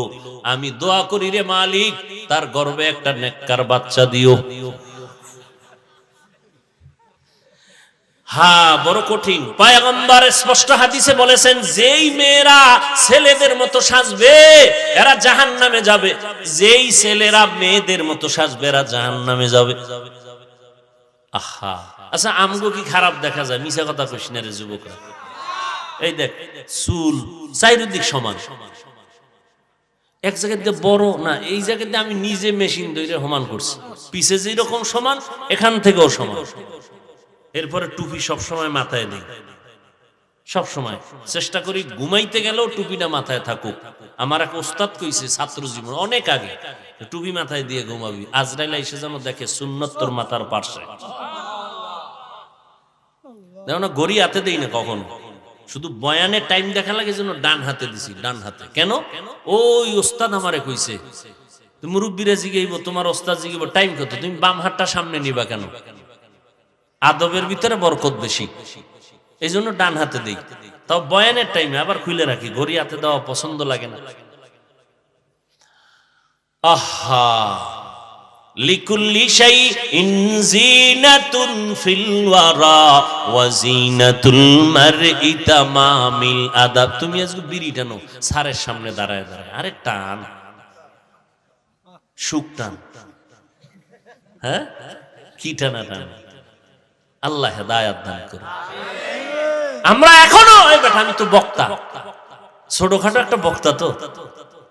আমি দোয়া করি রে মালিক, তার গর্ভে একটা নেককার বাচ্চা দিও। হ্যাঁ, বড় কঠিন। পয়গম্বর স্পষ্ট হাদিসে বলেছেন, যেই মেয়েরা ছেলেদের মতো সাজবে এরা জাহান্নামে যাবে, যেই ছেলেরা মেয়েদের মতো সাজবে এরা জাহান্নামে যাবে। আহা, আচ্ছা আমগো কি খারাপ দেখা যায়? মিছা কথা কইস না রে যুবকরা। এই দেখ চুল চারিদিক সমান, এক জায়গাতে বড় না, এই জায়গাতে আমি নিজে মেশিন ধরে সমান করছি, পিছে যেরকম সমান এখান থেকেও সমান। এরপরে টুপি সবসময় মাথায় নেই, সবসময় চেষ্টা করি ঘুমাইতে গেলেও টুপিটা মাথায় থাকুক। আমার এক ওস্তাদ কইছে ছাত্র জীবন অনেক আগে, টুপি মাথায় দিয়ে ঘুমাবি, আজরাইল এসে যেন দেখে সুন্নত তোর মাথার পাশে। দেখো না, গড়ি হাতে দেই না কখনো, শুধু বয়ানের টাইম দেখা লাগে যেন ডান হাতে দিছি, ডান হাতে। কেন? ওই ওস্তাদ আমারে কইছে। মুরব্বীরা জিগাইব, তোমার ওস্তাদ জিগাইব টাইম কত, তুমি বাম হাতটা সামনে নিবা কেন? আদবের ভিতরে বরকত বেশি, এই জন্য ডান হাতে দেই। তাও বয়ানের টাইমে আবার খুলে রাখি, ঘড়ি হাতে দেওয়া পছন্দ লাগে না। আহা, লিকুল্লি শাইইন জিনাতুন ফিল ওয়ারা ওয়া জিনাতুল মারই তামামিল আদাব। তুমি আজকে বিড়ি টানো স্যারের সামনে দাঁড়ায় দাঁড়ায়, আরে টান, সুখ টান। হ্যাঁ, কি টানা টান? আল্লাহ হেদায়েত দান করুন। আমরা এখনো, এই বেটা আমি তো বক্তা, ছোটখাটো একটা বক্তা তো,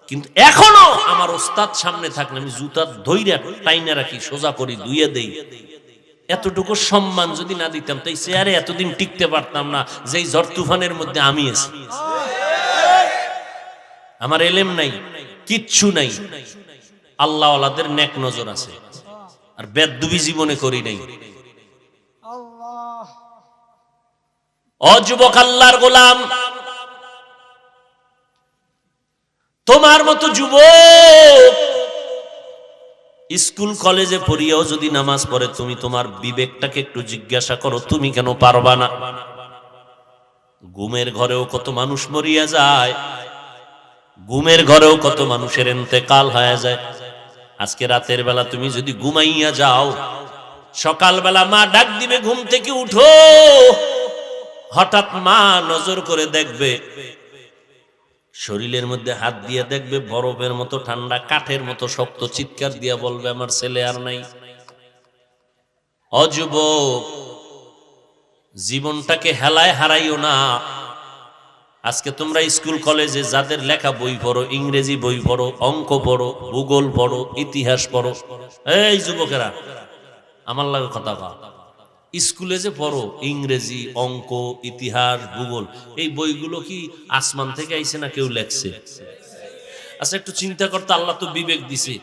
কিন্তু এখনো আমার ওস্তাদ সামনে থাকলে আমি জুতা ধইরা টাইনা রাখি, সোজা করি, ধুইয়া দেই। এতটুকু সম্মান যদি না দিতাম তাই চেয়ারে এতদিন টিকতে পারতাম না, যেই ঝড় তুফানের মধ্যে আমি আছি। আমার এলেম নাই, কিচ্ছু নাই, আল্লাহ ওয়ালাদের নেক নজর আছে, আর বেদবি জীবনে করি নাই। ও যুবক আল্লাহর গোলাম, তোমার মতো যুবক স্কুল কলেজে পড়িয়াও যদি নামাজ পড়ে, তুমি তোমার বিবেকটাকে একটু জিজ্ঞাসা করো, তুমি কেন পারবা না? ঘুমের ঘরেও কত মানুষ মরিয়া যায়, ঘুমের ঘরেও কত মানুষের ইন্তেকাল হয়ে যায়। আজকে রাতের বেলা তুমি যদি ঘুমাইয়া যাও, সকালবেলা মা ডাক দিবে ঘুম থেকে উঠো, হঠাৎ মা নজর করে দেখবে, শরীরের মধ্যে হাত দিয়ে দেখবে বরফের মতো ঠান্ডা, কাঠের মতো শক্ত, চিৎকার দিয়া বলবে আমার ছেলে আর নাই। অযুবক, জীবনটাকে হেলায় হারাইও না। আজকে তোমরা স্কুল কলেজে যাদের লেখা বই পড়ো, ইংরেজি বই পড়ো, অঙ্ক পড়ো, ভূগোল পড়ো, ইতিহাস পড়ো, এই যুবকেরা আমার লাগে কথা কও, স্কুলে যে পড়ো ইংরেজি, অঙ্ক, ইতিহাস, ভূগোল, এই বইগুলো কি আসমান থেকে আইছে না কেউ লেখছে? আচ্ছা একটু চিন্তা করতে, আল্লাহ তো বিবেক দিছে,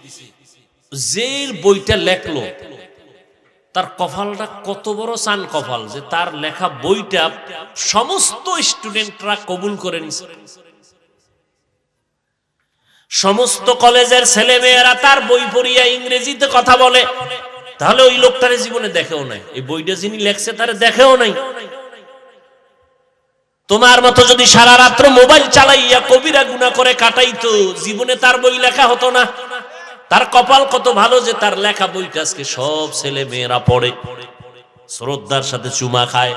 যে বইটা লেখলো তার কপালটা কত বড় চান কপাল, যে তার লেখা বইটা সমস্ত স্টুডেন্টরা কবুল করে নিছে। সমস্ত কলেজের ছেলে মেয়েরা তার বই পড়িয়া ইংরেজিতে কথা বলে, তাহলে ওই লোকটারে জীবনে দেখেও নাই, এই বইটা যিনি লেখছে তারে দেখেও নাই। তোমার মতো যদি সারা রাত্র মোবাইল চালাইয়া কবিরা গুনাহ করে কাটাইতো, জীবনে তার বই লেখা হতো না। তার কপাল কত ভালো যে তার লেখা বইটা আজকে সব ছেলে মেয়েরা পড়ে, শ্রদ্ধার সাথে চুমা খায়।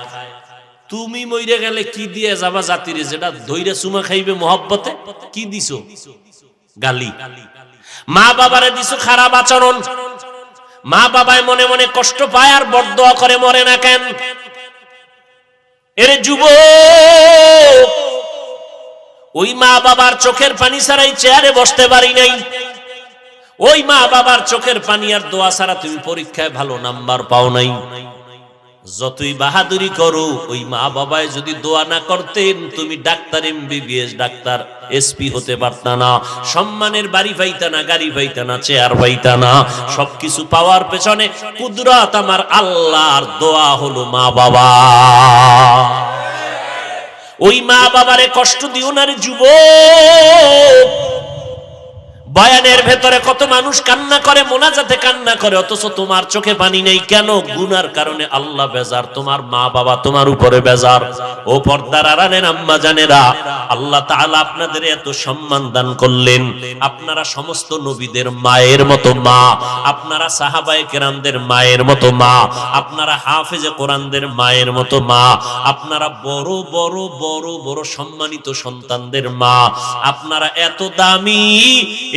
তুমি মইরে গেলে কি দিয়ে যাবা জাতিরে, যেটা ধইরা চুমা খাইবে মহব্বতে? কি দিছো? গালি। মা বাবারে দিছো খারাপ আচরণ, মা বাবায় মনে মনে কষ্ট পায় আর বরদোয়া করে মরে না কেন? এর যুবক, ওই মা বাবার চোখের পানি ছাড়াই চেয়ারে বসতে পারি নাই, ওই মা বাবার চোখের পানি আর দোয়া ছাড়া তুমি পরীক্ষায় ভালো নাম্বার পাও নাই। যতই বাহাদুরি করো, ওই মা বাবায় যদি দোয়া না করতেন তুমি ডাক্তার, এমবিবিএস ডাক্তার, এসপি হতে পারতা না, সম্মানের বাড়ি পাইতা না, গাড়ি পাইতা না, চেয়ার পাইতা না। সবকিছু পাওয়ার পেছনে কুদরত আমার আল্লাহর, দোয়া হলো মা বাবা। ওই মা বাবারে কষ্ট দিও না রে যুবক। বয়ানের ভেতরে কত মানুষ কান্না করে, মোনাজাতে কান্না করে, অথচ তোমার চোখে পানি নেই কেন? গুনার কারণে আল্লাহ বেজার, তোমার মা বাবা তোমার উপরে বেজার। ও পর্দার আড়ালের আম্মা জানেরা, আল্লাহ তাআলা আপনাদের এত সম্মান দান করলেন। আপনারা সমস্ত নবীদের মায়ের মতো মা, আপনারা সাহাবায়ে কেরামদের মায়ের মতো মা, আপনারা হাফেজে কোরআনদের মায়ের মতো মা, আপনারা বড় বড় বড় বড় সম্মানিত সন্তানদের মা, আপনারা এত দামি।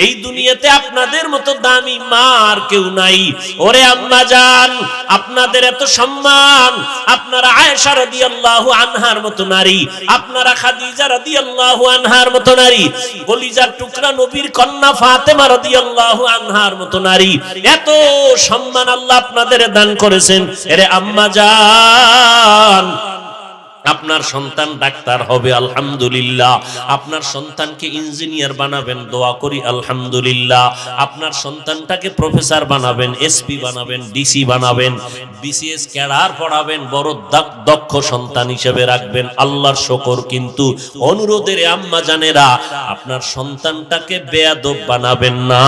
এই দুনিয়াতে আপনাদের মতো দামি মা আর কেউ নাই। ওরে আম্মা জান, আপনাদের এত সম্মান, আপনারা আয়েশা রাদিয়াল্লাহু আনহার মতো নারী, আপনারা খাদিজা রাদিয়াল্লাহু আনহার মতো নারী, কলিজার টুকরা নবীর কন্যা ফাতেমা রাদিয়াল্লাহু আনহার মতো নারী, এত সম্মান আল্লাহ আপনাদের দান করেছেন। এরে আম্মা জান, আপনার সন্তান ডাক্তার হবে আলহামদুলিল্লাহ, আপনার সন্তানকে ইঞ্জিনিয়ার বানাবেন, দোয়া করি আলহামদুলিল্লাহ, আপনার সন্তানটাকে প্রফেসর বানাবেন, এসপি বানাবেন, ডিসি বানাবেন, বিসিএস ক্যাডার পড়াবেন, বড় দক্ষ সন্তান হিসেবে রাখবেন, আল্লাহর শুকর। কিন্তু অনুরোধের আম্মা জানেরা, আপনার সন্তানটাকে বেয়াদব বানাবেন না।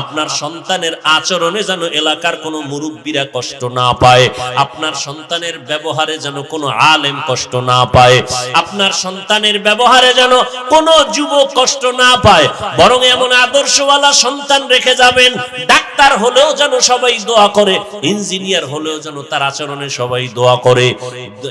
আপনার সন্তানের আচরণে যেন এলাকার কোনো মুরব্বীরা কষ্ট না পায়, আপনার সন্তানের ব্যবহারে যেন কোনো আলেম কষ্ট না পায়, আপনার সন্তানের ব্যবহারে যেন কোনো যুবক কষ্ট না পায়, বরং এমন আদর্শওয়ালা সন্তান রেখে যাবেন, ডাক্তার হলেও যেন সবাই দোয়া করে, ইঞ্জিনিয়ার হলেও যেন তার আচরণে সবাই দোয়া করে,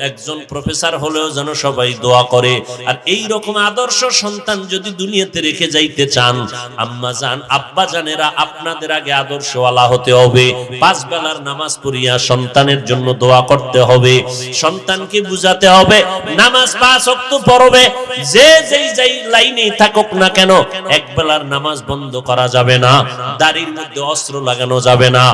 একজন প্রফেসর হলেও যেন সবাই দোয়া করে। আর এই রকম আদর্শ সন্তান যদি দুনিয়াতে রেখে যাইতে চান, আম্মা জান আব্বা জানেরা, আপনাদের আগে আদর্শওয়ালা হতে হবে। 5 বেলার নামাজ পড়িয়া সন্তানের জন্য দোয়া করতে হবে, সন্তানকে বুঝাতে হবে নামাজ 5 ওয়াক্ত পড়বে, যে যেই লাইনে থাকুক না কেন, এক বেলার নামাজ বন্ধ করা যাবে না, দাড়ির মধ্যে অস্ত্র লাগানো যাবে না,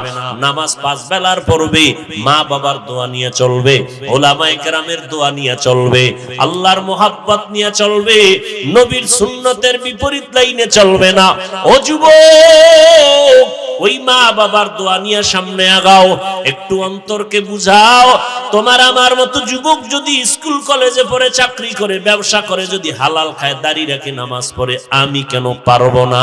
নামাজ 5 বেলার পড়বে, মা বাবার দোয়া নিয়ে চলবে, ওলামায়ে কেরামের দোয়া নিয়ে চলবে, আল্লাহর মোহাব্বত নিয়ে চলবে, নবীর সুন্নতের বিপরীত লাইনে চলবে না। ও যুবক, ওই মা বাবার দোয়া নিয়ে সামনে আগাও, একটু অন্তরকে বুঝাও। তোমার আমার মতো যুবক যদি স্কুল কলেজে পড়ে, চাকরি করে, ব্যবসা করে, যদি হালাল খায়, দাড়ি রাখে, নামাজ পড়ে, আমি কেন পারবো না?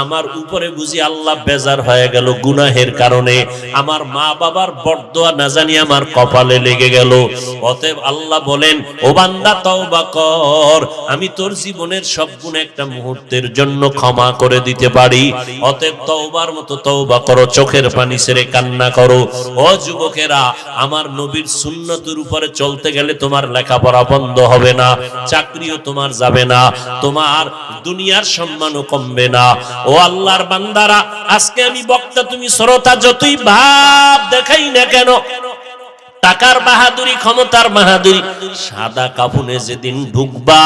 আমার উপরে বুঝি আল্লাহ বেজার হয়ে গেল গুনাহের কারণে, আমার মা বাবার বরদোয়া না জানি আমার কপালে লেগে গেল। অতএব আল্লাহ বলেন, ও বান্দা তওবা কর, আমি তোর জীবনের সব গুনাহ একটা মুহূর্তের জন্য ক্ষমা করে দিতে পারি। অতএব তওবার মতো তওবা করো, চোখের পানি ছেড়ে কান্না করো। ও যুবকেরা, আমার নবীর সুন্নতের উপরে চলতে গেলে তোমার লেখাপড়া বন্ধ হবে না, চাকরিও তোমার যাবে না, তোমার দুনিয়ার সম্মানও কমবে না। ও আল্লাহর বান্দারা, আজকে আমি বক্তা, তুমি শ্রোতা, যতই ভাব দেখাই না কেন, টাকার বাহাদুরি, ক্ষমতার বাহাদুরি, সাদা কাফনে যেদিন ঢুকবা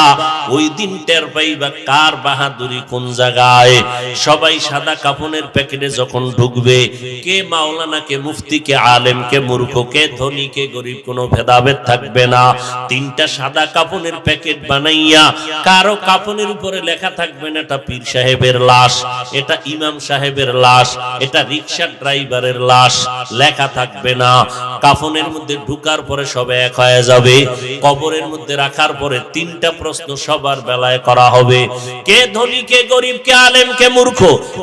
ওই দিন টের পাইবা কার বাহাদুরি কোন জায়গায়। সবাই সাদা কাফনের প্যাকেটে যখন ঢুকবে, কে মাওলানা, কে মুফতি, কে আলেম, কে মূর্খ, কে ধনী, কে গরিব, কোনো ভেদাভেদ থাকবে না। 3টা সাদা কাফনের প্যাকেট বানাইয়া কারো কাফনের উপরে লেখা থাকবে না এটা পীর সাহেবের লাশ, এটা ইমাম সাহেবের লাশ, এটা রিকশা ড্রাইভারের লাশ, লেখা থাকবে না। কাফনের মধ্যে ঢুকার পরে সব এক হয়ে যাবে, কবরের মধ্যে রাখার পরে 3টা প্রশ্ন সবার বেলায় করা হবে, কে ধনী, কে গরিব, কে আলেম, কে মূর্খ,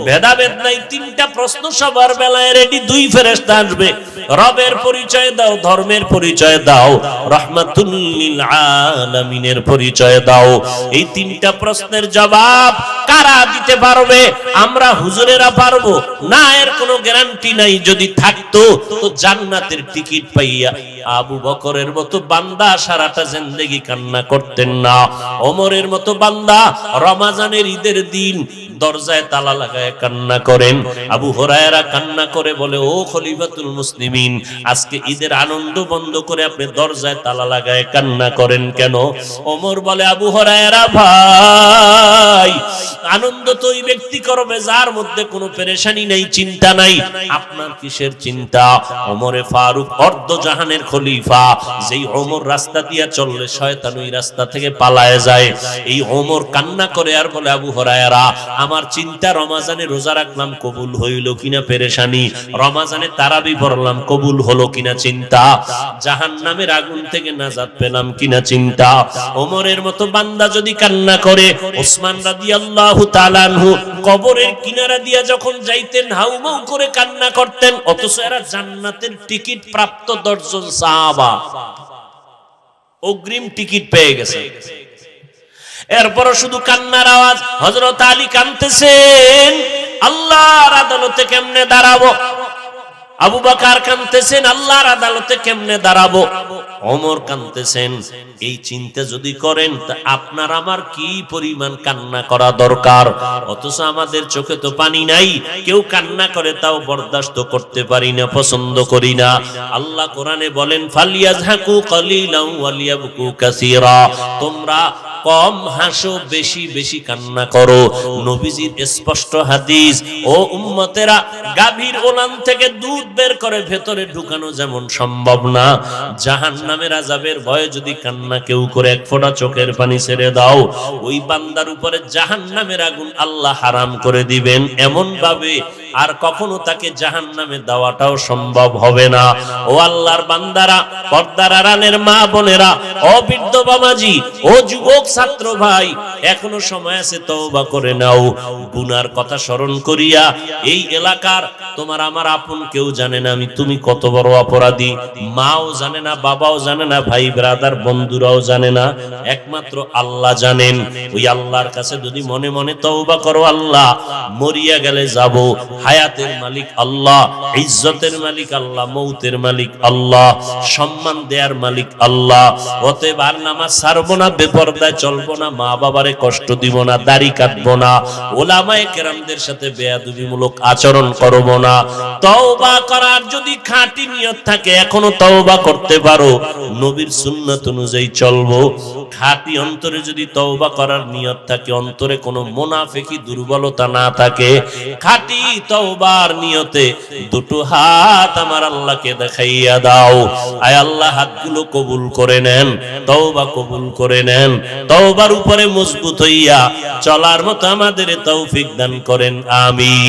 ভেদাভেদ নাই। 3টা প্রশ্ন সবার বেলায় রেডি। 2 ফেরেশতা আসবে, রবের পরিচয় দাও, ধর্মের পরিচয় দাও, রাহমাতুল লিল আলামিনের পরিচয় দাও। এই 3টা প্রশ্নের জবাব কারা দিতে পারবে? আমরা হুজুরেরা পারবো না, এর কোনো গ্যারান্টি নাই। যদি থাকতো তো জান্নাতের টিকিট পাইয়া আবু বকরের মতো বান্দা সারাটা জিন্দেগি কান্না করতেন না। ওমরের মতো বান্দা রমজানের ঈদের দিন দরজায় তালা লাগায় কান্না করেন। আবু হুরায়রা কান্না করে বলে, ও খলিফাতুল মুসলিমিন, আজকে ঈদের আনন্দ বন্ধ করে আপনি দরজায় তালা লাগায় কান্না করেন কেন? ওমর বলে, আবু হুরায়রা ভাই, আনন্দ তো ওই ব্যক্তি করবে যার মধ্যে কোনো পেরেশানি নাই, চিন্তা নাই। আপনার কিসের চিন্তা? ওমরে ফারুক অর্ধ জাহানের খলিফা, যেই ওমর রাস্তা দিয়া চললে শয়তান ওই রাস্তা থেকে পালায় যায়। এই ওমর কান্না করে আর বলে, আবু হুরায়রা, আমার চিন্তা রমজানে রোজা রাখলাম কবুল হইল কিনা পেরেশানি, রমজানে তারাবি পড়লাম কবুল হলো কিনা চিন্তা, জাহান্নামের আগুন থেকে নাজাত পেলাম কিনা চিন্তা। ওমরের মতো বান্দা যদি কান্না করে, ওসমান রাদিয়াল্লাহু তাআলা আনহু কবরের কিনারা দিয়া যখন যাইতেন হাউমাউ করে কান্না করতেন, অথচ এরা জান্নাতের টিকিট প্রাপ্ত 10 জন সাহাবা অগ্রিম টিকিট পেয়ে গেছে। এরপরও শুধু কান্নার আওয়াজ। হযরত আলী কাঁদতেছেন, আল্লাহর আদালতে কেমনে দাঁড়াবো? আবু বকর কাঁদতেছেন, আল্লাহর আদালতে কেমনে দাঁড়াবো? ওমর কাঁদতেছেন। এই চিন্তা যদি করেন তা আপনার আমার কি পরিমাণ কান্না করা দরকার, অথচ আমাদের চোখে তো পানি নাই। কেউ কান্না করে তাও বরদাস্ত করতে পারি না, পছন্দ করি না। আল্লাহ কোরআনে বলেন, ফালিয়াযহাকু কালিলান ওয়ালিয়াবকু কাসীরা, তোমরা কম হাসো, বেশি বেশি কান্না করো। নবীজির স্পষ্ট হাদিস, ও উম্মতেরা, গাভীর ওলান থেকে দুধ বের করে ভেতরে ঢুকানো যেমন সম্ভব না, জাহান্নামের আযাবের ভয়ে যদি কান্না কেউ করে এক ফোঁটা চোখের পানি ছেড়ে দাও, ওই বান্দার উপরে জাহান্নামের আগুন আল্লাহ হারাম করে দিবেন এমন ভাবে আর কখনো তাকে জাহান্নামে দেওয়াটাও সম্ভব হবে না। ও আল্লাহর বান্দারা, পর্দার আড়ালের মা বোনেরা, ও বৃদ্ধ বাবাজি, ও যুবক ছাত্র ভাই, এখনো সময় আছে, তওবা করে নাও। গুনার কথা স্মরণ করিয়া, এই এলাকার তোমার আমার আপন কেউ জানে না তুমি কত বড় অপরাধী, মাও জানে না, বাবাও জানে না, ভাই ব্রাদার বন্ধুরাও জানে না, একমাত্র আল্লাহ জানেন। ওই আল্লাহর কাছে যদি মনে মনে তওবা করো, আল্লাহ, মরিয়া গেলে যাব, হায়াতের মালিক আল্লাহ, ইজ্জতের মালিক আল্লাহ, মৌতের মালিক আল্লাহ, সম্মান দেয়ার মালিক আল্লাহ। অতএব আর নামাজ ছাড়বো না, বেপরদায় চলবো না, মা বাবারে কষ্ট দিব না, দাড়ি কাটবো না, ওলামায়ে কেরামদের সাথে বেয়াদবিমূলক আচরণ করব না। তওবা করার যদি খাঁটি নিয়ত থাকে এখনো তওবা করতে পারো, নবীর সুন্নাত অনুযায়ী চলবো। খাঁটি অন্তরে যদি তওবা করার নিয়ত থাকে, অন্তরে কোনো মুনাফিকি দুর্বলতা না থাকে, খাঁটি তওবার নিয়তে দুটো হাত আমার আল্লাহকে দেখাইয়া দাও। আয় আল্লাহ, হাতগুলো কবুল করে নেন, তওবা কবুল করে নেন, তওবার উপরে মজবুত হইয়া চলার মতো আমাদের তৌফিক দান করেন, আমিন।